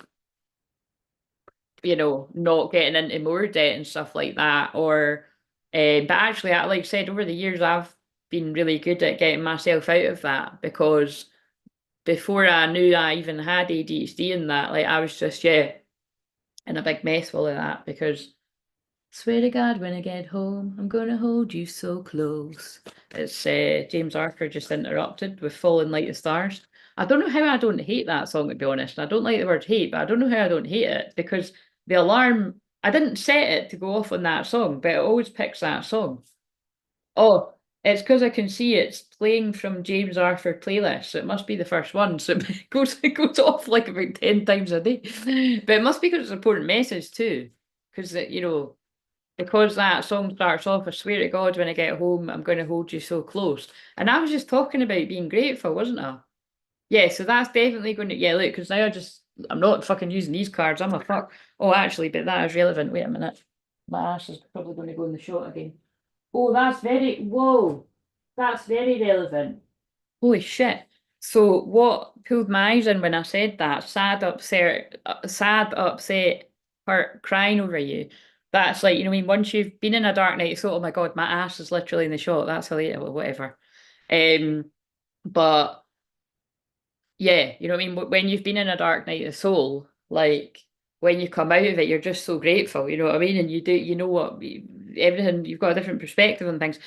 not getting into more debt and stuff like that. Or, but actually, like I said, over the years, I've been really good at getting myself out of that because before I knew I even had ADHD and that, like I was just, yeah, in a big mess full of that because swear to God, when I get home, I'm gonna hold you so close. It's James Arthur just interrupted with Falling Like the Stars. I don't know how I don't hate that song, to be honest. I don't like the word hate, but I don't know how I don't hate it because the alarm, I didn't set it to go off on that song, but it always picks that song. Oh, it's because I can see it's playing from James Arthur playlist, so it must be the first one. So it goes off like about 10 times a day. But it must be because it's an important message too. Because because that song starts off, I swear to God, when I get home, I'm going to hold you so close. And I was just talking about being grateful, wasn't I? Yeah, so that's definitely going to, yeah, look, because now I'm not fucking using these cards. I'm a fuck. Oh, actually, but that is relevant. Wait a minute. My ass is probably going to go in the shot again. Oh, that's very relevant. Holy shit. So what pulled my eyes in when I said that, sad, upset, hurt, crying over you. That's like, I mean, once you've been in a dark night, you thought, oh my God, my ass is literally in the shot. That's hilarious, well, whatever. Um, but yeah, you know what I mean? When you've been in a dark night of the soul, like when you come out of it, you're just so grateful, you know what I mean? And you do, everything, you've got a different perspective on things.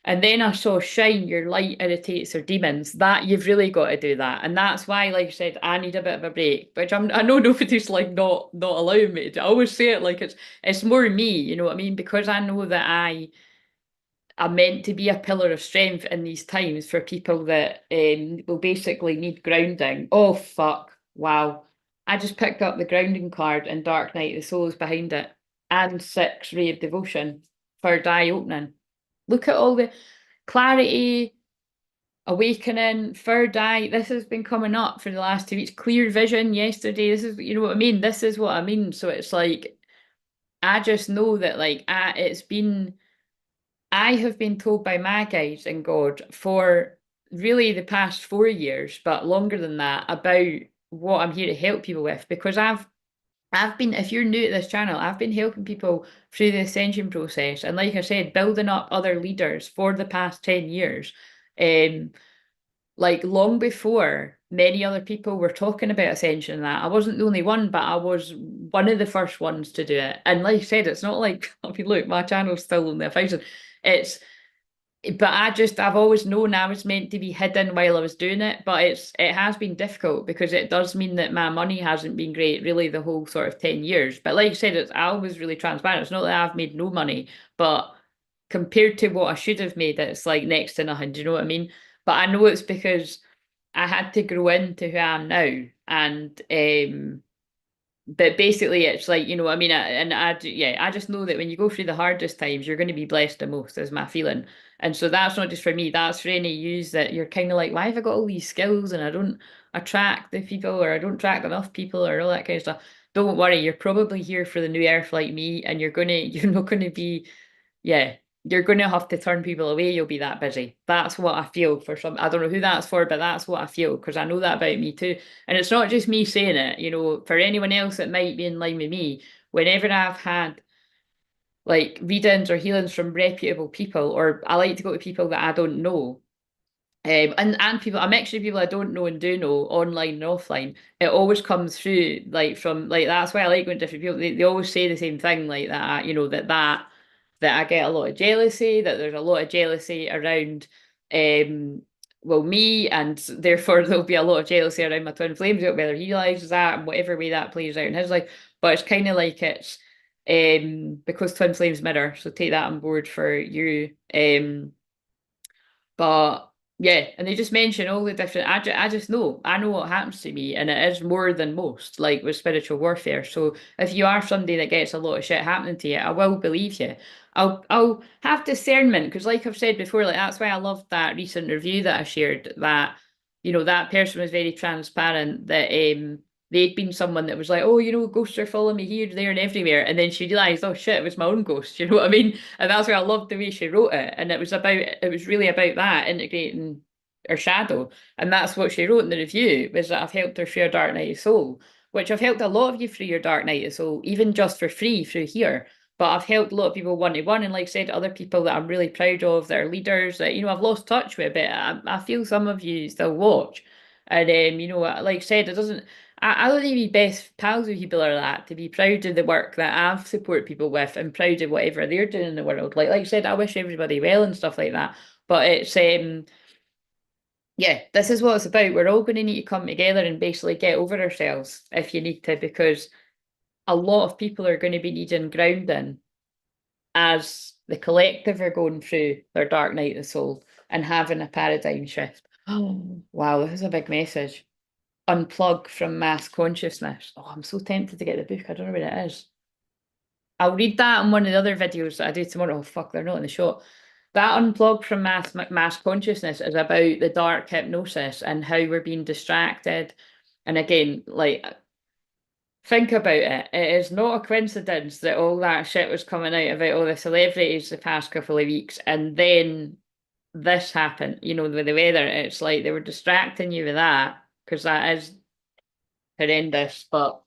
And then I saw shine, your light irritates their demons. That you've really got to do that. And that's why, like I said, I need a bit of a break. Which I know nobody's like not allowing me to. I always say it like it's more me, you know what I mean? Because I know that I'm meant to be a pillar of strength in these times for people that will basically need grounding. Oh fuck. Wow. I just picked up the grounding card and Dark Knight, the Soul is behind it, and six Ray of Devotion for die opening. Look at all the clarity, awakening, third eye. This has been coming up for the last 2 weeks. Clear vision yesterday. This is, you know what I mean? This is what I mean. So it's like, I just know that, like, I have been told by my guides and God for really the past 4 years, but longer than that, about what I'm here to help people with because I've been, if you're new to this channel, I've been helping people through the ascension process. And like I said, building up other leaders for the past 10 years. Um, like long before many other people were talking about ascension and that. I wasn't the only one, but I was one of the first ones to do it. And like I said, it's not like, I mean, look, my channel's still only 1,000. It's but I've always known I was meant to be hidden while I was doing it, but it has been difficult because it does mean that my money hasn't been great really the whole sort of 10 years. But like I said, it's I was really transparent. It's not that I've made no money, but compared to what I should have made, it's like next to nothing. Do you know what I mean? But I know it's because I had to grow into who I am now. And but basically it's like, you know, I mean, yeah, I just know that when you go through the hardest times, you're going to be blessed the most, is my feeling. And so that's not just for me, that's for any use that you're kind of like, why have I got all these skills and I don't attract the people or I don't attract enough people or all that kind of stuff. Don't worry, you're probably here for the new earth like me, and you're not gonna be, yeah, you're going to have to turn people away. You'll be that busy. That's what I feel for some. I don't know who that's for, but that's what I feel because I know that about me too. And it's not just me saying it, you know, for anyone else that might be in line with me, whenever I've had like readings or healings from reputable people, or I like to go to people that I don't know, and people, a mixture of people I don't know and do know, online and offline, it always comes through like from like that's why I like going to different people. They always say the same thing like that, you know, that I get a lot of jealousy, that there's a lot of jealousy around um well me, and therefore there'll be a lot of jealousy around my twin flames, whether he realizes that and whatever way that plays out in his life. But it's kind of like it's because twin flames mirror, so take that on board for you. But yeah, and they just mention all the different. I just know. I know what happens to me, and it is more than most, like with spiritual warfare. So if you are somebody that gets a lot of shit happening to you, I will believe you. I'll have discernment because, like I've said before, like that's why I loved that recent review that I shared. That you know that person was very transparent. That they'd been someone that was like, oh, you know, ghosts are following me here, there, and everywhere. And then she realized, oh shit, it was my own ghost. You know what I mean? And that's why I loved the way she wrote it. And it was really about that, integrating her shadow. And that's what she wrote in the review, was that I've helped her through her dark night of soul, which I've helped a lot of you through your dark night of soul, even just for free through here. But I've helped a lot of people one to one, and like I said, other people that I'm really proud of, that are leaders that, you know, I've lost touch with, but I feel some of you still watch. And you know, like I said, it doesn't I don't need to be best pals with people or that to be proud of the work that I've support people with and proud of whatever they're doing in the world. Like I said, I wish everybody well and stuff like that. But it's yeah, this is what it's about. We're all going to need to come together and basically get over ourselves if you need to, because a lot of people are going to be needing grounding as the collective are going through their dark night of the soul and having a paradigm shift. Oh, wow, this is a big message. Unplug from mass consciousness. Oh, I'm so tempted to get the book. I don't know where it is. I'll read that in one of the other videos that I do tomorrow. Oh, fuck, they're not in the shop. That unplug from mass consciousness is about the dark hypnosis and how we're being distracted. And again, like think about it. It is not a coincidence that all that shit was coming out about all the celebrities the past couple of weeks, and then this happened. You know, with the weather, it's like they were distracting you with that because that is horrendous, but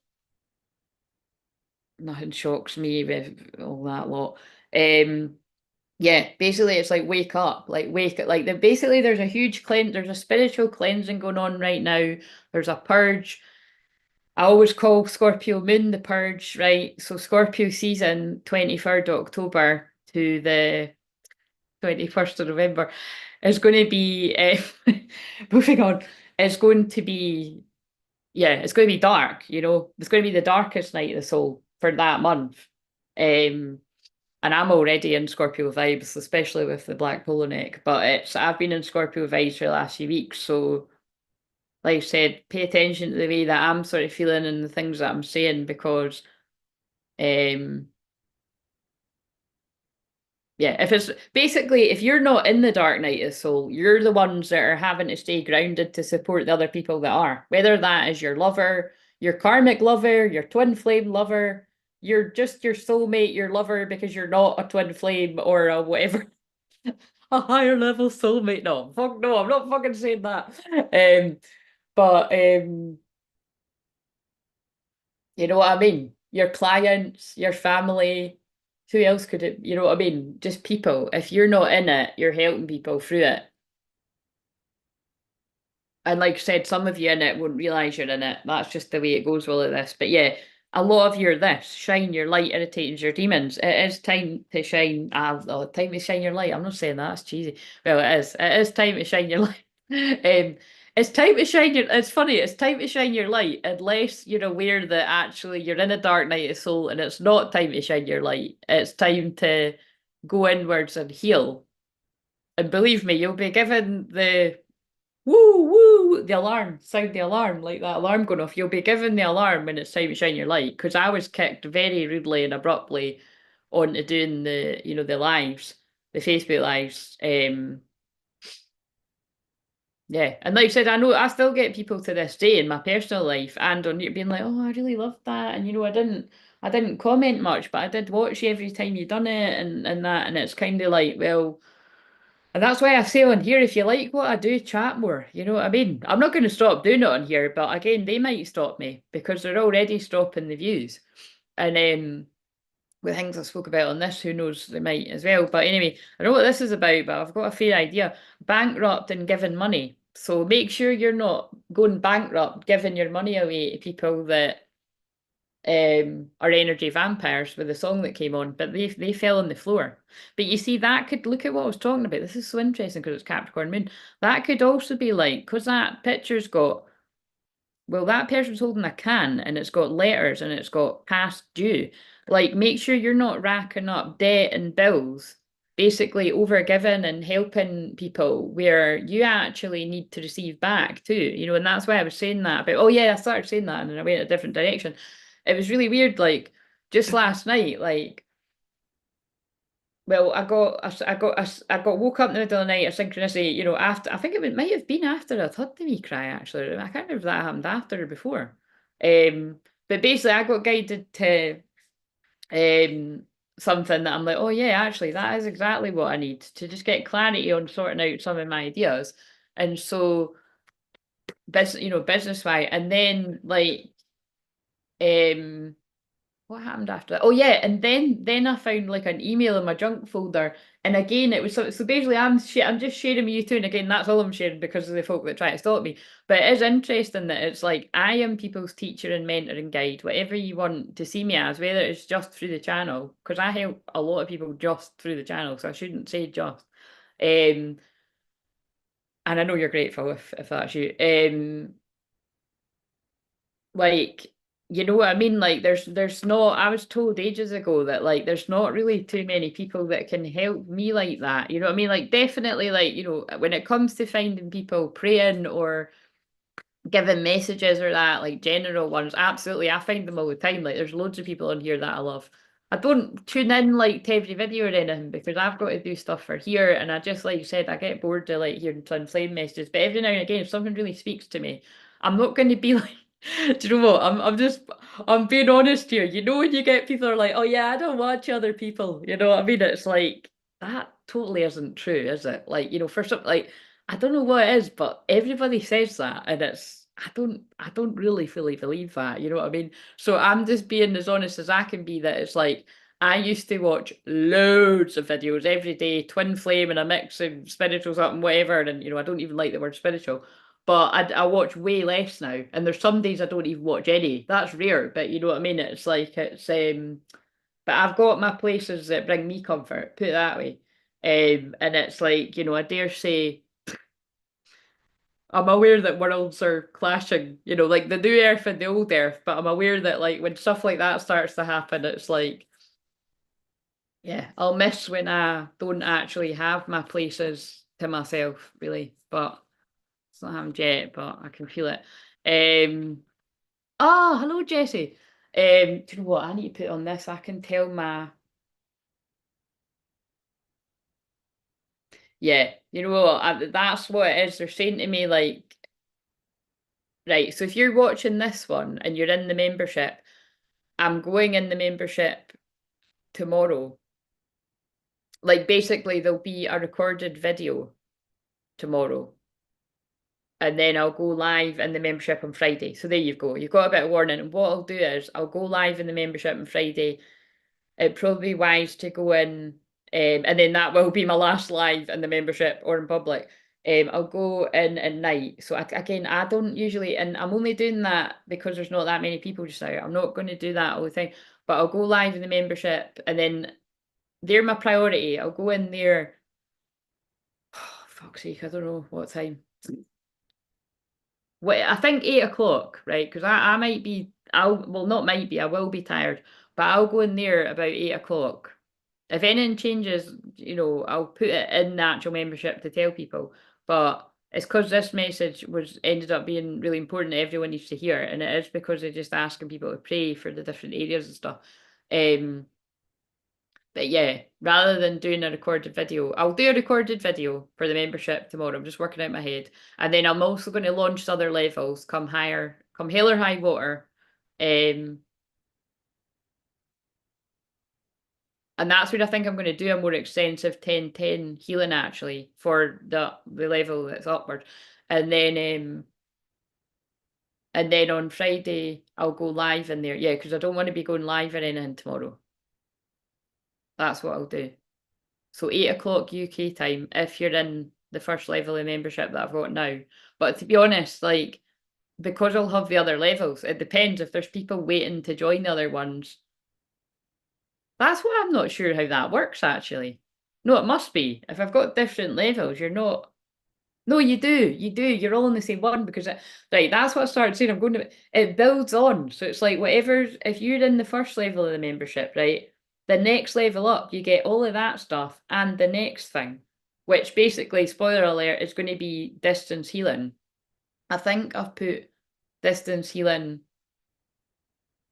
nothing shocks me with all that lot. Um, yeah, basically it's like wake up, like wake up, like basically there's a huge there's a spiritual cleansing going on right now. There's a purge. I always call Scorpio moon the purge, right? So Scorpio season, 23rd of October to the 21st of November is going to be moving on. It's going to be yeah, it's going to be dark, you know. It's going to be the darkest night of the soul for that month. Um, and I'm already in Scorpio vibes, especially with the black polo neck. But it's I've been in Scorpio vibes for the last few weeks. So, like I said, pay attention to the way that I'm sort of feeling and the things that I'm saying because um yeah, if it's basically if you're not in the dark night of the soul, you're the ones that are having to stay grounded to support the other people that are. Whether that is your lover, your karmic lover, your twin flame lover, you're just your soulmate, your lover because you're not a twin flame or a whatever, a higher level soulmate. No, fuck no, I'm not fucking saying that. But you know what I mean? Your clients, your family, who else could it, you know what I mean? Just people. If you're not in it, you're helping people through it. And like I said, some of you in it won't realise you're in it. That's just the way it goes with all of this. But yeah, a lot of you are this. Shine your light, irritating your demons. It is time to shine. Time to shine your light. I'm not saying that. That's cheesy. Well, it is. It is time to shine your light. It's time to shine your. It's funny. It's time to shine your light, unless you're aware that actually you're in a dark night of soul, and it's not time to shine your light. It's time to go inwards and heal. And believe me, you'll be given the woo, woo, the alarm, sound the alarm, like that alarm going off. You'll be given the alarm when it's time to shine your light. Because I was kicked very rudely and abruptly onto doing the lives, the Facebook lives. Yeah. And like I said, I know I still get people to this day in my personal life and on YouTube being like, oh, I really loved that. And I didn't comment much, but I did watch you every time you done it and that. And it's kind of like, well, and that's why I say on here, if you like what I do, chat more. You know what I mean? I'm not going to stop doing it on here, but again, they might stop me because they're already stopping the views. And with things I spoke about on this, who knows, they might as well. But anyway, I know what this is about, but I've got a fair idea. Bankrupt and giving money. So make sure you're not going bankrupt, giving your money away to people that are energy vampires with the song that came on, but they fell on the floor. But you see, that could look at what I was talking about. This is so interesting because it's Capricorn Moon. That could also be like, because that picture's got, well, that person's holding a can and it's got letters and it's got past due. Like, make sure you're not racking up debt and bills, basically overgiving and helping people where you actually need to receive back too. And that's why I was saying that about, oh yeah, I started saying that and then I went a different direction. It was really weird, like just last night, like well, I got woke up in the middle of the night, a synchronicity, after I think it might have been after I'd had the wee cry actually. I can't remember if that happened after or before. But basically I got guided to um something that I'm like, oh yeah, actually that is exactly what I need to just get clarity on sorting out some of my ideas. And so business wise, and then like um what happened after that? Oh yeah, and then I found like an email in my junk folder, and again it was so basically I'm just sharing with you too, and again that's all I'm sharing because of the folk that try to stop me. But it is interesting that it's like I am people's teacher and mentor and guide, whatever you want to see me as, whether it's just through the channel, because I help a lot of people just through the channel, so I shouldn't say just. Um, and I know you're grateful if that's you. Like, you know what I mean? Like there's not, I was told ages ago that like there's not really too many people that can help me like that. You know what I mean? Like definitely like, when it comes to finding people praying or giving messages or that, like general ones, absolutely. I find them all the time. Like there's loads of people on here that I love. I don't tune in like to every video or anything because I've got to do stuff for here, and I just like you said, I get bored to like hearing Twinflame messages. But every now and again, if something really speaks to me, I'm not going to be like, do you know what? I'm being honest here. You know when you get people are like, oh yeah, I don't watch other people. You know what I mean? It's like that totally isn't true, is it? Like, for some like I don't know what it is, but everybody says that, and I don't really fully believe that. You know what I mean? So I'm just being as honest as I can be. That it's like I used to watch loads of videos every day, Twinflame and a mix of spiritual something, whatever. And I don't even like the word spiritual, but I watch way less now. And there's some days I don't even watch any. That's rare, but you know what I mean. It's like but I've got my places that bring me comfort. Put it that way. And it's like I dare say. I'm aware that worlds are clashing, like the new Earth and the old Earth, but I'm aware that like when stuff like that starts to happen, it's like, yeah, I'll miss when I don't actually have my places to myself, really. But it's not happened yet, but I can feel it. Hello Jessie. Do you know what? I need to put on this. I can tell yeah, you know what? That's what it is. They're saying to me like, right, so if you're watching this one and you're in the membership, I'm going in the membership tomorrow. Like basically there'll be a recorded video tomorrow. And then I'll go live in the membership on Friday. So there you go. You've got a bit of warning. And what I'll do is I'll go live in the membership on Friday. It'd probably be wise to go in, and then that will be my last live in the membership or in public. I'll go in at night. So again, I don't usually, and I'm only doing that because there's not that many people just now. I'm not going to do that all the time, but I'll go live in the membership, and then they're my priority. I'll go in there. Oh, fuck's sake, I don't know what time. Well, I think 8 o'clock, right? Because I might be, well, not might be, I will be tired, but I'll go in there about 8 o'clock. If anything changes, I'll put it in the actual membership to tell people. But it's because this message was ended up being really important that everyone needs to hear, and it is because they're just asking people to pray for the different areas and stuff. But yeah, rather than doing a recorded video, I'll do a recorded video for the membership tomorrow. I'm just working out my head. And then I'm also going to launch other levels, come hell or high water. Um, and that's what I think I'm going to do a more extensive 10-10 healing actually for the level that's upward. And then on Friday I'll go live in there. Yeah, because I don't want to be going live or anything tomorrow. That's what I'll do. So 8 o'clock UK time if you're in the first level of membership that I've got now. But to be honest, like, because I'll have the other levels, it depends if there's people waiting to join the other ones. That's what I'm not sure how that works actually. No, it must be. If I've got different levels, you're not. No, you do. You do. You're all in the same one because right, that's what I started saying. I'm going to it builds on. So it's like whatever if you're in the first level of the membership, right? The next level up, you get all of that stuff and the next thing, which basically, spoiler alert, is going to be distance healing. I think I've put distance healing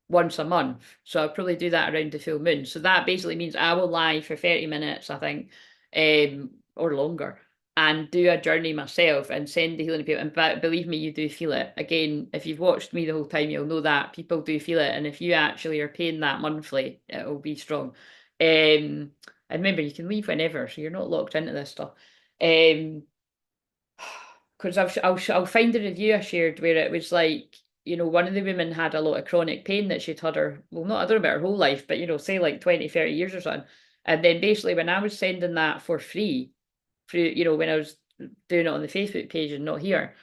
once a month. So I'll probably do that around the full moon. So that basically means I will lie for 30 minutes, I think, or longer, and do a journey myself and send the healing to people. And believe me, you do feel it. Again, if you've watched me the whole time, you'll know that people do feel it. And if you actually are paying that monthly, it'll be strong. And remember, you can leave whenever, so you're not locked into this stuff. Because I'll find a review I shared where it was like, one of the women had a lot of chronic pain that she'd had well, not, I don't know about her whole life, but, say like 20, 30 years or something. And then basically when I was sending that for free, through, when I was doing it on the Facebook page and not here,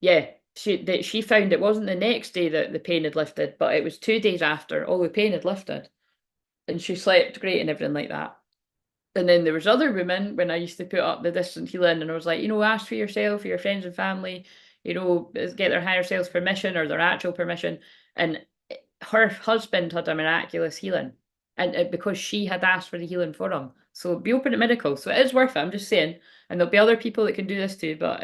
yeah, she found it wasn't the next day that the pain had lifted, but it was 2 days after all the pain had lifted. And she slept great and everything like that. And then there was other women when I used to put up the distant healing, and I was like, ask for yourself, for your friends and family, get their higher self's permission or their actual permission. And her husband had a miraculous healing, and because she had asked for the healing for him. So be open to miracles. So it is worth it. I'm just saying, and there'll be other people that can do this too. But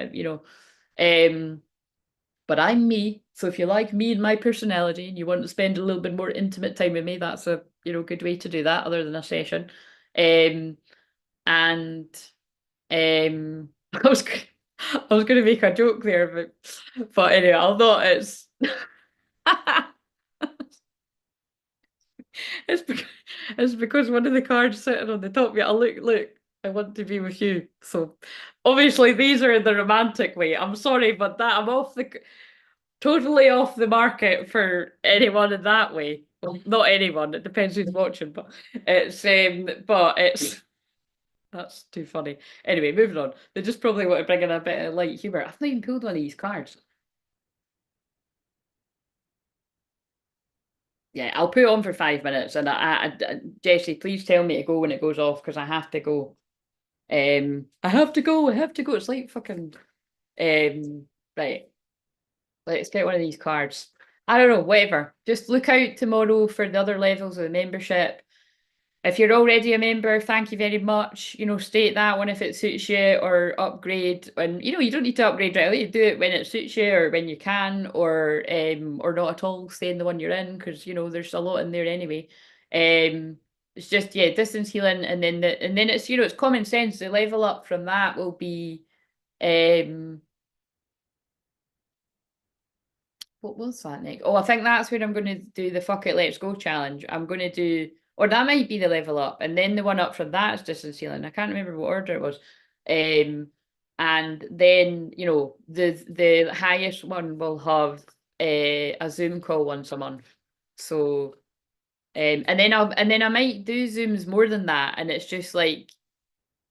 I'm me. So if you like me and my personality, and you want to spend a little bit more intimate time with me, that's a good way to do that, other than a session. And I was going to make a joke there, but anyway, I'll not. It's because one of the cards sitting on the top. Yeah, look. I want to be with you. So obviously these are in the romantic way. I'm sorry, but that I'm totally off the market for anyone in that way. Well, not anyone. It depends who's watching, but it's. That's too funny. Anyway, moving on. They just probably want to bring in a bit of light humour. I've not even pulled one of these cards. Yeah, I'll put it on for 5 minutes, and Jessie, please tell me to go when it goes off because I have to go. I have to go. I have to go. It's like fucking. Right. Let's get one of these cards. I don't know. Whatever. Just look out tomorrow for the other levels of the membership. If you're already a member, thank you very much. State that one if it suits you, or upgrade. And you don't need to upgrade right away. You do it when it suits you or when you can, or not at all. Stay in the one you're in because there's a lot in there anyway. It's just distance healing, and then it's it's common sense. The level up from that will be what was that next? Oh, I think that's where I'm going to do the fuck it, let's go challenge. I'm going to do, or that might be the level up, and then the one up from that is distance healing. I can't remember what order it was. And then the highest one will have a Zoom call once a month. So, and then I might do Zooms more than that, and it's just like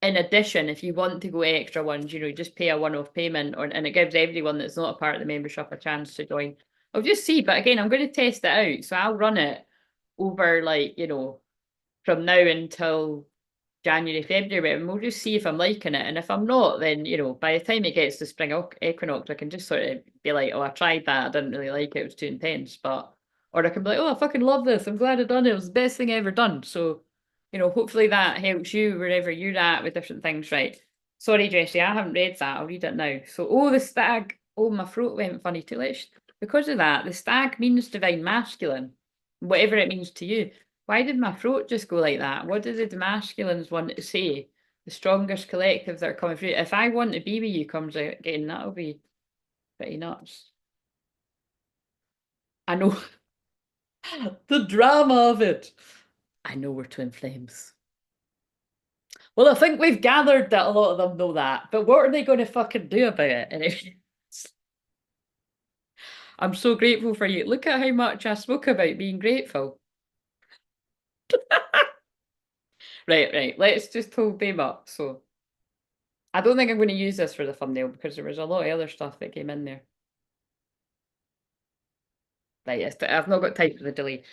in addition, if you want to go extra ones, you just pay a one-off payment, and it gives everyone that's not a part of the membership a chance to join. I'll just see, but again, I'm going to test it out, so I'll run it over from now until January, February, and we'll just see if I'm liking it. And if I'm not, then by the time it gets to spring equinox, I can just sort of be like, oh, I tried that, I didn't really like it, it was too intense. Or I can be like, oh, I fucking love this, I'm glad I done it, it was the best thing I ever done. So, hopefully that helps you wherever you're at with different things, right? Sorry, Jessie, I haven't read that. I'll read it now. So, oh, the stag. Oh, my throat went funny too. Because of that, the stag means divine masculine, whatever it means to you. Why did my throat just go like that? What did the masculines want to say? The strongest collective that are coming through. If I want to be with you comes out again, that'll be pretty nuts. I know. The drama of it. I know we're twin flames. Well, I think we've gathered that a lot of them know that, but what are they going to fucking do about it? Anyway, I'm so grateful for you. Look at how much I spoke about being grateful. Right. Let's just hold them up. So I don't think I'm going to use this for the thumbnail because there was a lot of other stuff that came in there. Right, yes, I've not got time for the delay.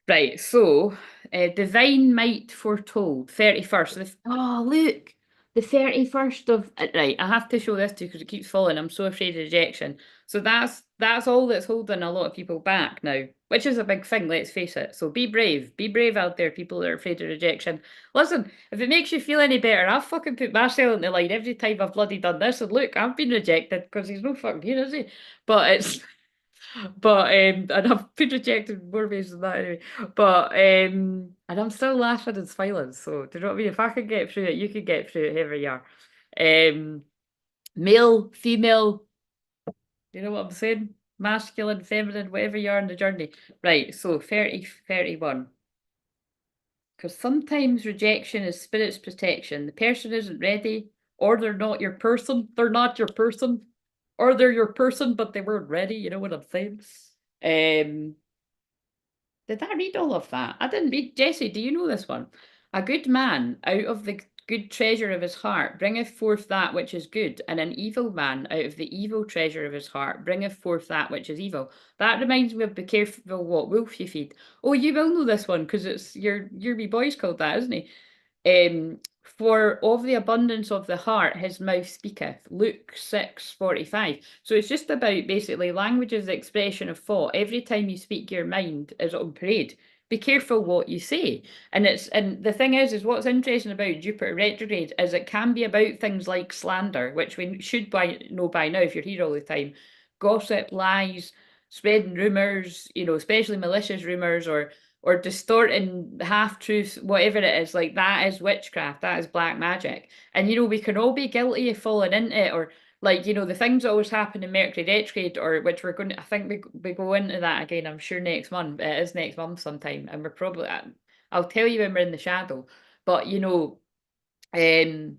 Right, so divine might foretold 31st. Oh, look, the 31st of right. I have to show this to you because it keeps falling. I'm so afraid of rejection. So that's all that's holding a lot of people back now, which is a big thing. Let's face it. So be brave out there, people that are afraid of rejection. Listen, if it makes you feel any better, I've fucking put myself in the line every time I've bloody done this. And look, I've been rejected because he's no fucking here, is he? But it's. And I've been rejected more ways than that anyway. And I'm still laughing and smiling. So do you know what I mean? If I can get through it, you can get through it, whoever you are. Male, female, you know what I'm saying? Masculine, feminine, whatever you are in the journey. Right, so 30, 31. Because sometimes rejection is spirit's protection. The person isn't ready, or they're not your person. They're not your person. Or they're your person, but they weren't ready. You know what I'm saying? Um, did I read all of that? I didn't read. Jessie, do you know this one? A good man out of the good treasure of his heart bringeth forth that which is good, and an evil man out of the evil treasure of his heart bringeth forth that which is evil. That reminds me of be careful what wolf you feed. Oh, you will know this one because it's your wee boy's called that, isn't he? For of the abundance of the heart his mouth speaketh. Luke 6:45. So it's just about basically language is the expression of thought. Every time you speak your mind is on parade. Be careful what you say. And the thing is what's interesting about Jupiter retrograde is it can be about things like slander, which we should know by now if you're here all the time. Gossip, lies, spreading rumours, especially malicious rumours or distorting half truths, whatever it is, like that is witchcraft, that is black magic. And we can all be guilty of falling into it, or the things that always happen in Mercury retrograde, or which we're going to, I think we go into that again, I'm sure next month. It is next month sometime, and we're probably, I'll tell you when we're in the shadow. But um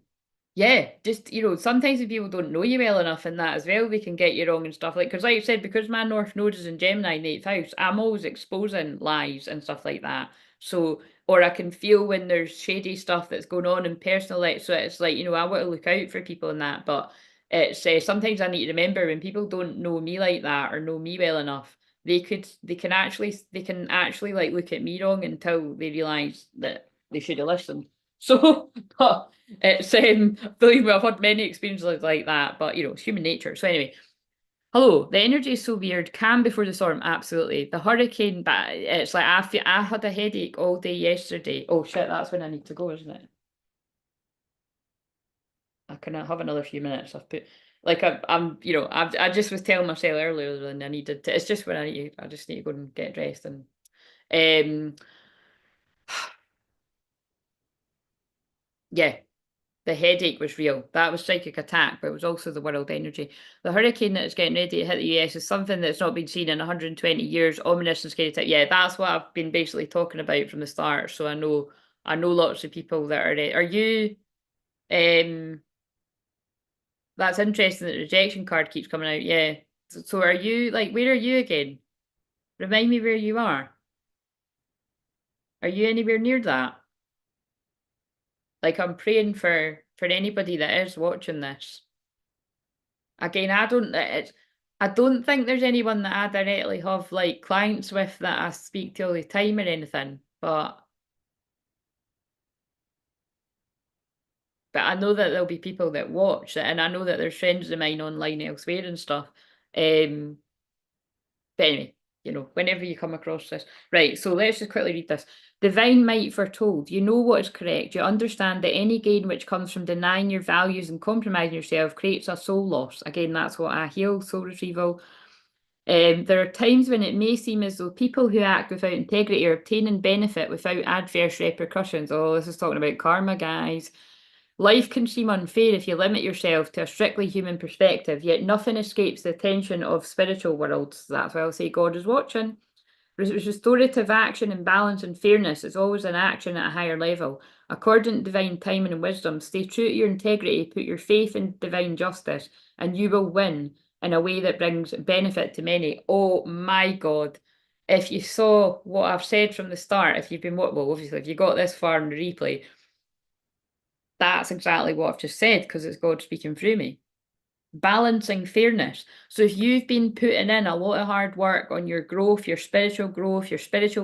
yeah, just sometimes if people don't know you well enough in that as well, they can get you wrong and stuff because like you said, because my North Node is in Gemini in the 8th house, I'm always exposing lies and stuff like that. So, or I can feel when there's shady stuff that's going on in personal life. So it's like, I want to look out for people in that. But it's sometimes I need to remember when people don't know me like that or know me well enough, they can actually like look at me wrong until they realise that they should have listened. So, but it's believe me, I've had many experiences like that, but it's human nature. So anyway, hello. The energy is so weird. Calm before the storm, absolutely. The hurricane, but it's like I had a headache all day yesterday. Oh shit, that's when I need to go, isn't it? I can have another few minutes. I've put like I'm I just was telling myself earlier than I needed to. It's just when I just need to go and get dressed and um yeah. The headache was real. That was psychic attack, but it was also the world energy. The hurricane that is getting ready to hit the US is something that's not been seen in 120 years. Ominous and scary type. Yeah, that's what I've been basically talking about from the start. So I know lots of people that are you that's interesting that the rejection card keeps coming out. Yeah. So are you like where are you again? Remind me where you are. Are you anywhere near that? Like I'm praying for anybody that is watching this. Again, I don't think there's anyone that I directly have like clients with that I speak to all the time or anything, but I know that there'll be people that watch it, and I know that there's friends of mine online elsewhere and stuff. Um, but anyway, whenever you come across this. Right, so let's just quickly read this. Divine might foretold, you know what is correct. You understand that any gain which comes from denying your values and compromising yourself creates a soul loss. Again, that's what I heal, soul retrieval. There are times when it may seem as though people who act without integrity are obtaining benefit without adverse repercussions. Oh, this is talking about karma, guys. Life can seem unfair if you limit yourself to a strictly human perspective, yet nothing escapes the attention of spiritual worlds. That's why I'll say God is watching. Restorative action and balance and fairness is always an action at a higher level. According to divine timing and wisdom, stay true to your integrity, put your faith in divine justice, and you will win in a way that brings benefit to many. Oh my God. If you saw what I've said from the start, if you've been, well, obviously, if you got this far in the replay, that's exactly what I've just said because it's God speaking through me. Balancing fairness. So if you've been putting in a lot of hard work on your growth, your spiritual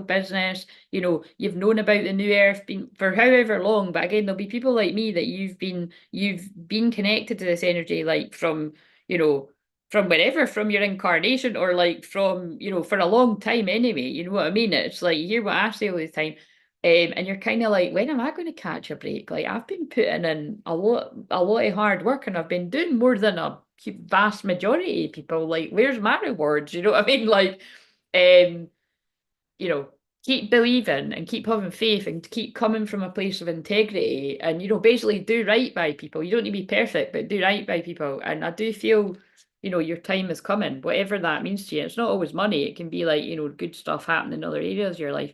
business, you've known about the new earth been for however long, but again, there'll be people like me that you've been connected to this energy like from wherever, from your incarnation or like from, for a long time anyway. You know what I mean? It's like you hear what I say all the time. And you're kind of like, when am I going to catch a break? Like I've been putting in a lot of hard work, and I've been doing more than a vast majority of people. Like, where's my rewards? You know what I mean? Like, um, you know, keep believing and keep having faith and keep coming from a place of integrity, and basically do right by people. You don't need to be perfect, but do right by people. And I do feel, your time is coming, whatever that means to you. It's not always money. It can be like, good stuff happening in other areas of your life.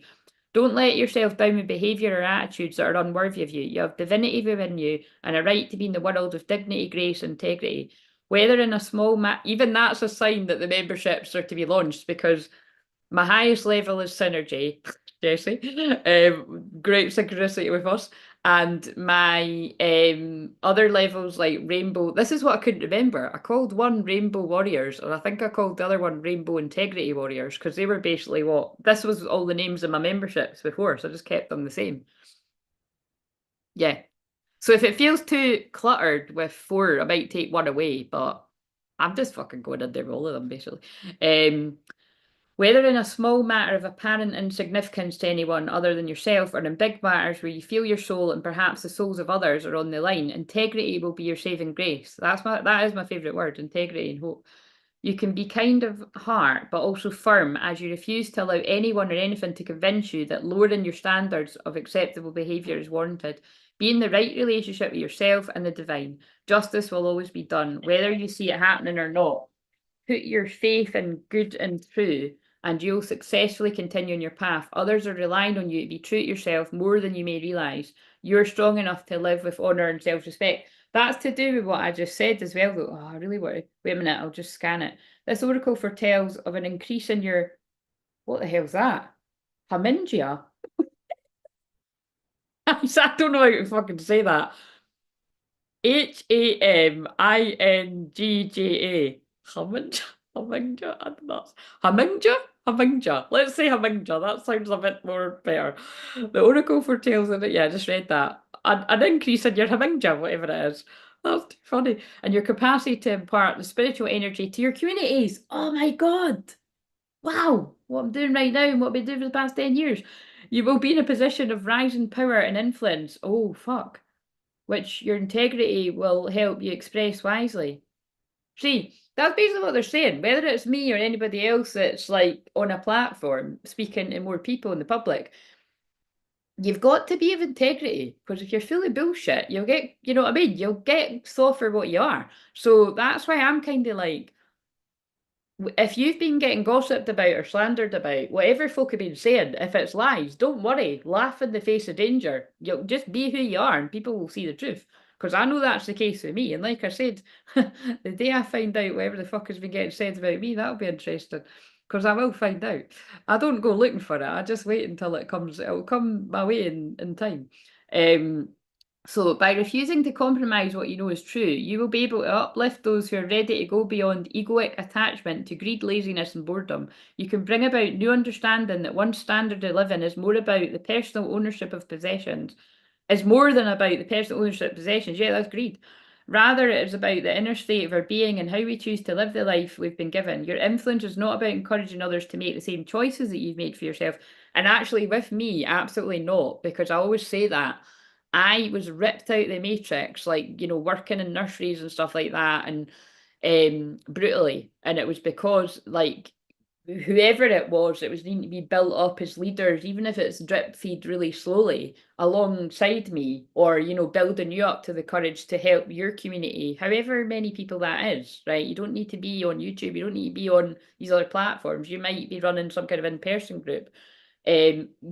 Don't let yourself down with behaviour or attitudes that are unworthy of you. You have divinity within you and a right to be in the world with dignity, grace, integrity. Whether in a small even that's a sign that the memberships are to be launched, because my highest level is synergy, Jesse. Great synchronicity with us. And my other levels like Rainbow. This is what I couldn't remember. I called one Rainbow Warriors, and I think I called the other one Rainbow Integrity Warriors because they were basically this was all the names of my memberships before, so I just kept them the same. Yeah. So if it feels too cluttered with four, I might take one away, but I'm just fucking going under all of them basically. Whether in a small matter of apparent insignificance to anyone other than yourself, or in big matters where you feel your soul and perhaps the souls of others are on the line, integrity will be your saving grace. That is my favourite word, integrity and hope. You can be kind of heart, but also firm, as you refuse to allow anyone or anything to convince you that lowering your standards of acceptable behaviour is warranted. Be in the right relationship with yourself and the divine. Justice will always be done, whether you see it happening or not. Put your faith in good and true, and you'll successfully continue on your path. Others are relying on you to be true to yourself more than you may realise. You're strong enough to live with honour and self-respect. That's to do with what I just said as well, though. Oh, I really want to. Wait a minute, I'll just scan it. This oracle foretells of an increase in your. What the hell's that? Hamingia? I don't know how to fucking say that. Hamingja. Hamingja. I don't know. Hamingja? Hamingja. Let's say Hamingja. That sounds a bit more better. The oracle foretells in it. Yeah, I just read that. An increase in your Hamingja, whatever it is. That's too funny. And your capacity to impart the spiritual energy to your communities. Oh my God. Wow. What I'm doing right now and what I've been doing for the past 10 years. You will be in a position of rising power and influence. Oh, fuck, which your integrity will help you express wisely. See, that's basically what they're saying. Whether it's me or anybody else that's like on a platform speaking to more people in the public, you've got to be of integrity, because if you're full of bullshit, you'll get, you know what I mean? You'll get saw for what you are. So that's why I'm kind of like, if you've been getting gossiped about or slandered about, whatever folk have been saying, if it's lies, don't worry. Laugh in the face of danger. You'll just be who you are and people will see the truth. Because I know that's the case with me. And like I said, the day I find out whatever the fuck has been getting said about me, that'll be interesting. Because I will find out. I don't go looking for it. I just wait until it comes. It'll come my way in time. Um, So, by refusing to compromise what you know is true, you will be able to uplift those who are ready to go beyond egoic attachment to greed, laziness, and boredom. You can bring about new understanding that one standard of living is more about the personal ownership of possessions, is more than about the personal ownership of possessions. Yeah, that's greed. Rather, it is about the inner state of our being and how we choose to live the life we've been given. Your influence is not about encouraging others to make the same choices that you've made for yourself. And actually, with me, absolutely not, because I always say that. I was ripped out of the matrix, like, working in nurseries and stuff like that, and brutally. And it was because, like, whoever it was needing to be built up as leaders, even if it's drip feed really slowly alongside me, or, building you up to the courage to help your community, however many people that is, right? You don't need to be on YouTube, you don't need to be on these other platforms. You might be running some kind of in-person group,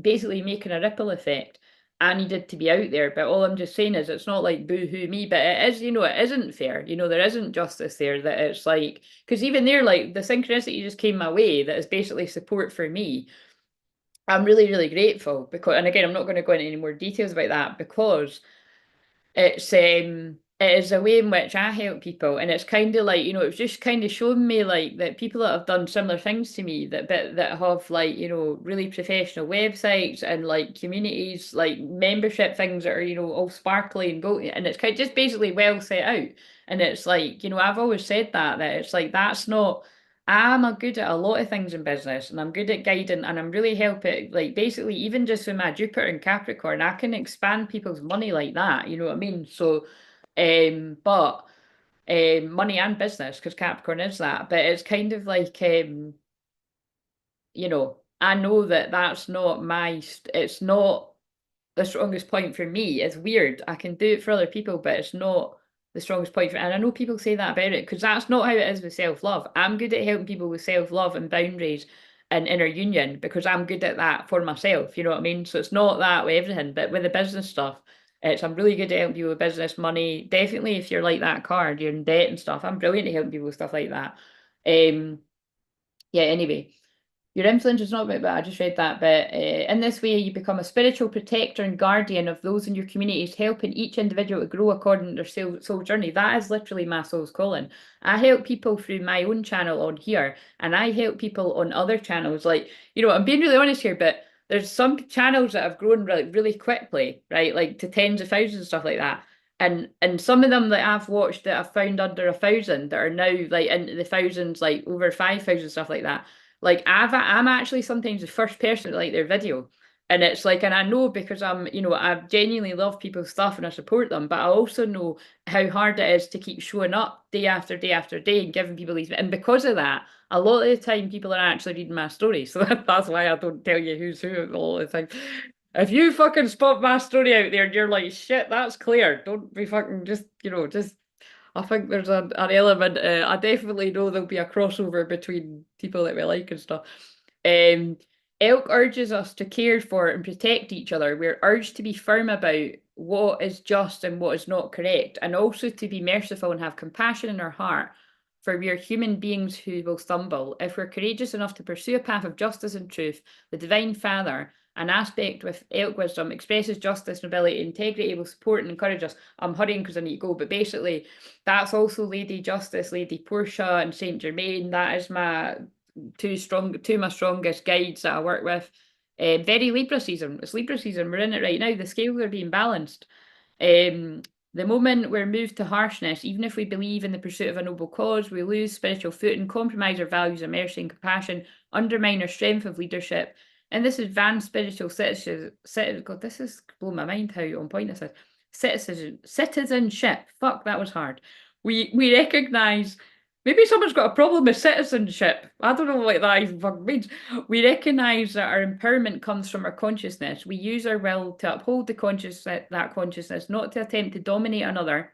basically making a ripple effect. I needed to be out there, but all I'm just saying is it's not like boo-hoo me, but it is, it isn't fair. There isn't justice there, that it's like, because even there, like the synchronicity just came my way that is basically support for me. I'm really, really grateful because, and again, I'm not going to go into any more details about that because it is a way in which I help people, and it's kind of like, it's just kind of showing me like that people that have done similar things to me, that have like, really professional websites and like communities, like membership things that are, all sparkly and gold, and it's kind of just basically well set out. And it's like, I've always said that it's like that's not. I'm a good at a lot of things in business, and I'm good at guiding, and I'm really helping, like basically even just with my Jupiter and Capricorn, I can expand people's money like that, you know what I mean? So, but money and business, because Capricorn is that, but it's kind of like, I know that that's not it's not the strongest point for me. It's weird. I can do it for other people, but it's not the strongest point for, and I know people say that about it because that's not how it is with self-love. I'm good at helping people with self-love and boundaries and inner union because I'm good at that for myself. You know what I mean? So it's not that with everything, but with the business stuff, I'm really good at helping people with business, money. Definitely if you're like that card, you're in debt and stuff. I'm brilliant at helping people with stuff like that. Um, yeah, anyway. Your influence is not about that. I just read that. But in this way, you become a spiritual protector and guardian of those in your communities, helping each individual to grow according to their soul journey. That is literally my soul's calling. I help people through my own channel on here, and I help people on other channels. Like, I'm being really honest here, but there's some channels that have grown really, really quickly, right? Like to tens of thousands and stuff like that. And some of them that I've watched that I've found under 1,000 that are now like into the thousands, like over 5,000, stuff like that. Like I'm actually sometimes the first person to like their video. And it's like, and I know because I genuinely love people's stuff and I support them, but I also know how hard it is to keep showing up day after day after day and giving people these. And because of that, a lot of the time people are actually reading my story. So that's why I don't tell you who's who all the time. If you fucking spot my story out there and you're like, shit, that's clear. Don't be fucking just I think there's an element. I definitely know there'll be a crossover between people that we like and stuff. Um, Elk urges us to care for and protect each other. We're urged to be firm about what is just and what is not correct, and also to be merciful and have compassion in our heart. For we are human beings who will stumble. If we're courageous enough to pursue a path of justice and truth, the Divine Father, an aspect with elk wisdom, expresses justice, nobility, integrity, will support and encourage us. I'm hurrying because I need to go, but basically, that's also Lady Justice, Lady Portia, and Saint Germain. That is my two of my strongest guides that I work with. Very Libra season. It's Libra season. We're in it right now. The scales are being balanced. Um, the moment we're moved to harshness, even if we believe in the pursuit of a noble cause, we lose spiritual footing, compromise our values of mercy and compassion, undermine our strength of leadership. And this advanced spiritual God, this is blowing my mind how on point this is. Citizenship. Fuck, that was hard. We recognise. Maybe someone's got a problem with citizenship. I don't know what that even fucking means. We recognise that our empowerment comes from our consciousness. We use our will to uphold that consciousness, not to attempt to dominate another.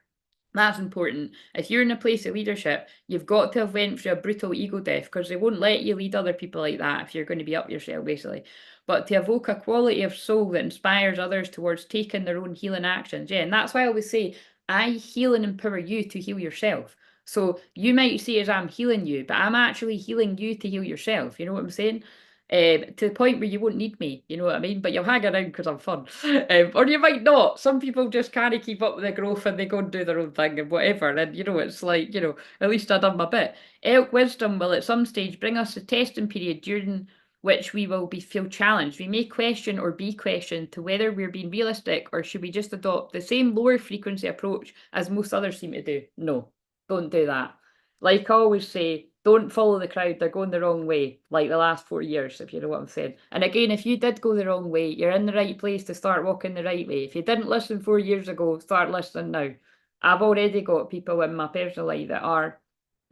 That's important. If you're in a place of leadership, you've got to have went through a brutal ego death because they won't let you lead other people like that if you're going to be up yourself, basically. But to evoke a quality of soul that inspires others towards taking their own healing actions. Yeah, and that's why I always say, I heal and empower you to heal yourself. So you might see as I'm healing you, but I'm actually healing you to heal yourself. You know what I'm saying? to the point where you won't need me, you know what I mean? But you'll hang around because I'm fun. Or you might not. Some people just can't keep up with the growth and they go and do their own thing and whatever. And, you know, it's like, you know, at least I've done my bit. Elk wisdom will at some stage bring us a testing period during which we will feel challenged. We may question or be questioned to whether we're being realistic or should we just adopt the same lower frequency approach as most others seem to do. No, don't do that. Like I always say, don't follow the crowd. They're going the wrong way, like the last 4 years, if you know what I'm saying. And again, if you did go the wrong way, you're in the right place to start walking the right way. If you didn't listen 4 years ago, start listening now. I've already got people in my personal life that are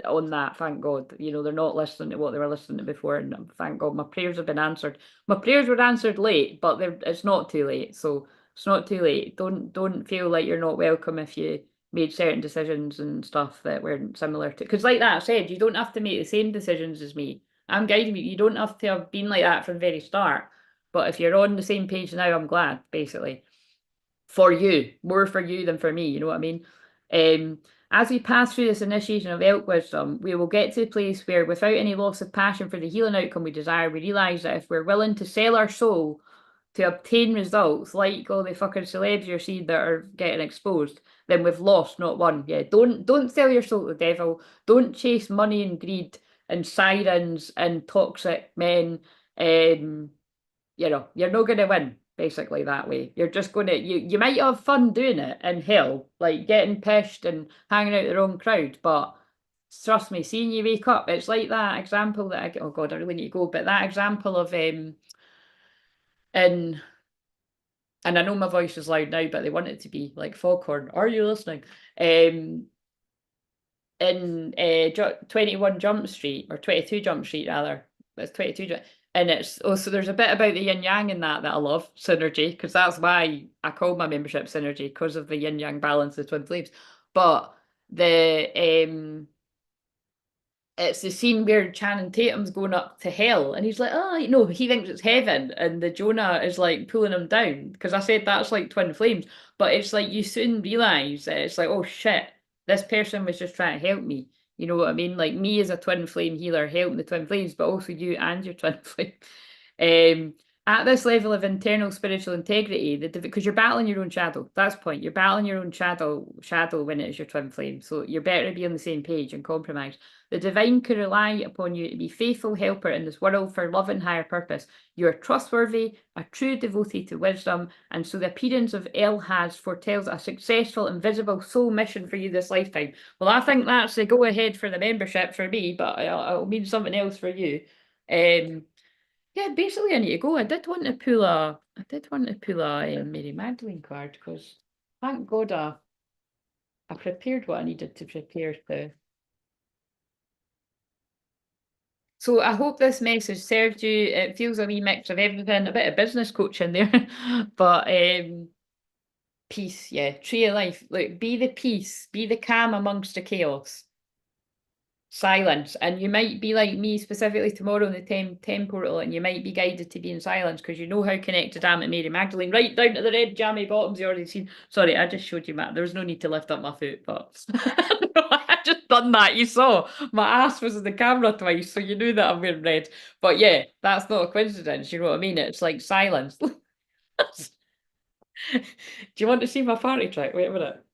on that, thank God. You know, they're not listening to what they were listening to before, and thank God my prayers have been answered. My prayers were answered late, but it's not too late. So it's not too late. Don't feel like you're not welcome if you made certain decisions and stuff that weren't similar to, because like that I said, you don't have to make the same decisions as me. I'm guiding you. You don't have to have been like that from the very start. But if you're on the same page now, I'm glad, basically. For you, more for you than for me, you know what I mean? As we pass through this initiation of elk wisdom, we will get to a place where, without any loss of passion for the healing outcome we desire, we realise that if we're willing to sell our soul to obtain results, like all the fucking celebs you're seeing that are getting exposed, then we've lost, not won. Yeah, don't sell your soul to the devil. Don't chase money and greed and sirens and toxic men. You know, you're not going to win basically that way. You're just going to, you might have fun doing it in hell, like getting pished and hanging out the wrong crowd, but trust me, seeing you wake up, it's like that example that oh God, I really need to go, but that example of in, and I know my voice is loud now, but they want it to be like Foghorn. Are you listening? In 21 Jump Street, or 22 Jump Street rather. It's 22 and it's so there's a bit about the yin yang in that I love, synergy, because that's why I call my membership synergy, because of the yin yang balance of twin flames. But the it's the scene where Channing Tatum's going up to hell and he's like, oh, no, he thinks it's heaven. And the Jonah is like pulling him down. Because I said that's like twin flames. But it's like you soon realise that it's like, oh shit, this person was just trying to help me. You know what I mean? Like me as a twin flame healer helping the twin flames, but also you and your twin flame. At this level of internal spiritual integrity, because you're battling your own shadow. That's the point. You're battling your own shadow when it is your twin flame. So you're better to be on the same page and compromise. The divine can rely upon you to be faithful helper in this world for love and higher purpose. You are trustworthy, a true devotee to wisdom, and so the appearance of El has foretells a successful, invisible soul mission for you this lifetime. Well, I think that's the go ahead for the membership for me, but it'll mean something else for you. Yeah, basically I need to go. I did want to pull a Mary Magdalene card, because thank God I prepared what I needed to prepare to. So I hope this message served you. It feels a wee mix of everything, a bit of business coaching there, but peace, yeah, tree of life. Look, be the peace, be the calm amongst the chaos. Silence, and you might be like me specifically tomorrow in the 10 portal, and you might be guided to be in silence because you know how connected I am to Mary Magdalene, right down to the red jammy bottoms you already seen. Sorry, I just showed you, Matt. There was no need to lift up my foot, but I just done that. You saw my ass was in the camera twice, so you knew that I'm wearing red. But yeah, that's not a coincidence. You know what I mean? It's like silence. Do you want to see my party trick? Wait a minute.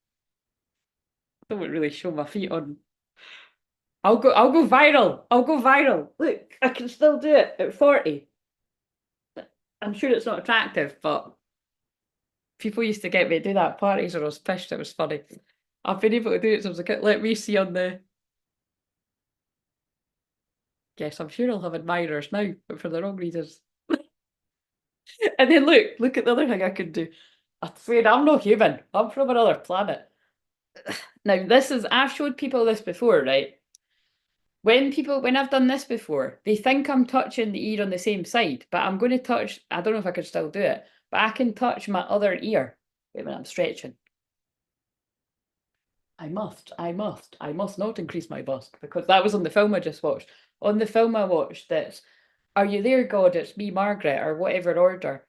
I don't really show my feet on. I'll go viral. I'll go viral. Look, I can still do it at 40. I'm sure it's not attractive, but people used to get me to do that at parties when I was pissed. It was funny. I've been able to do it since I was a kid. Let me see on the. Yes, I'm sure I'll have admirers now, but for the wrong reasons. And then look at the other thing I could do. I swear I'm not human. I'm from another planet. Now, I've showed people this before, right? When I've done this before, they think I'm touching the ear on the same side, but I'm going to touch, I don't know if I can still do it, but I can touch my other ear. Wait a minute, I'm stretching. I must not increase my bust, because that was on the film I just watched. On the film I watched, that's Are You There, God? It's Me, Margaret, or whatever order.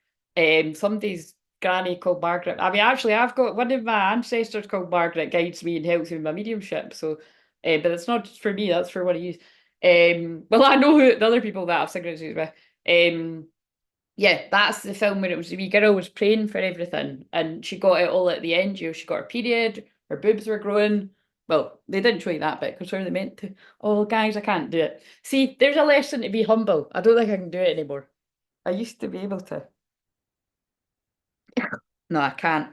Somebody's granny called Margaret. I mean, actually, I've got one of my ancestors called Margaret guides me and helps me with my mediumship. So, but it's not just for me, that's for one of you. Well, I know who the other people that I've synchronicities with. Um, yeah, that's the film where it was the wee girl was praying for everything and she got it all at the end. You know, she got her period, her boobs were growing. Well, they didn't show you that bit because were they meant to? Oh, guys, I can't do it. See, there's a lesson to be humble. I don't think I can do it anymore. I used to be able to. No, I can't.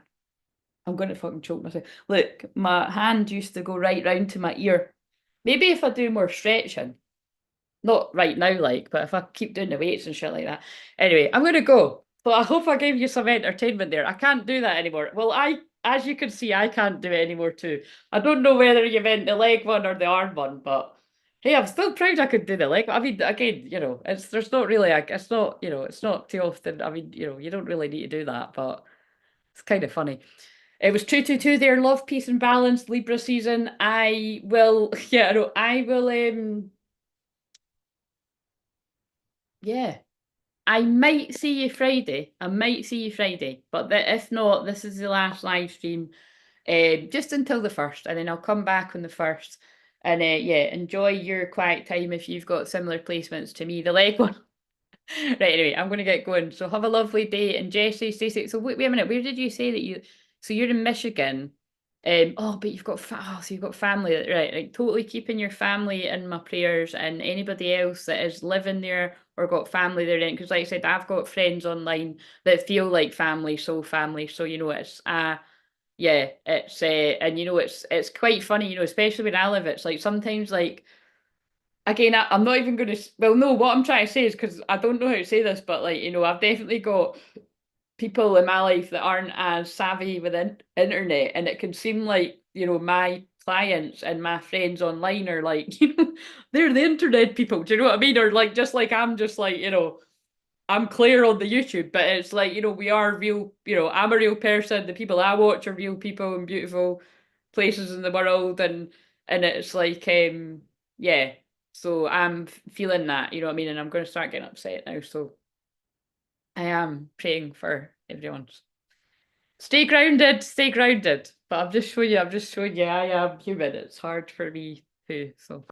I'm going to fucking choke myself. Look, my hand used to go right round to my ear. Maybe if I do more stretching. Not right now, like, but if I keep doing the weights and shit like that. Anyway, I'm gonna go. But I hope I gave you some entertainment there. I can't do that anymore. Well, as you can see, I can't do it anymore too. I don't know whether you meant the leg one or the arm one, but hey, I'm still proud I could do the leg. I mean, again, there's not really it's not, it's not too often. I mean, you don't really need to do that, but it's kind of funny. It was 222 there, love, peace and balance, Libra season. I will, yeah, no, I will yeah. I might see you Friday. I might see you Friday, but if not, this is the last live stream, just until the first, and then I'll come back on the first. And yeah, enjoy your quiet time if you've got similar placements to me. The leg one. Right, anyway, I'm gonna get going. So have a lovely day. And Jessie, stay safe. So wait a minute, where did you say that you so you're in Michigan? Oh, but you've got so you've got family, right? Like totally keeping your family in my prayers and anybody else that is living there or got family there in. Because like I said, I've got friends online that feel like family, so family. So it's yeah, it's and it's quite funny, especially when I live, it's like sometimes like again, I'm not even going to. Well, no, what I'm trying to say is because I don't know how to say this, but like, I've definitely got people in my life that aren't as savvy with internet, and it can seem like, my clients and my friends online are like, they're the internet people. Do you know what I mean? Or like, just like I'm just like, I'm Claire on the YouTube, but it's like, we are real, I'm a real person. The people I watch are real people in beautiful places in the world, and it's like, yeah. So I'm feeling that, you know what I mean? And I'm going to start getting upset now. So I am praying for everyone. Stay grounded, stay grounded. But I'm just showing you I am human. It's hard for me too. So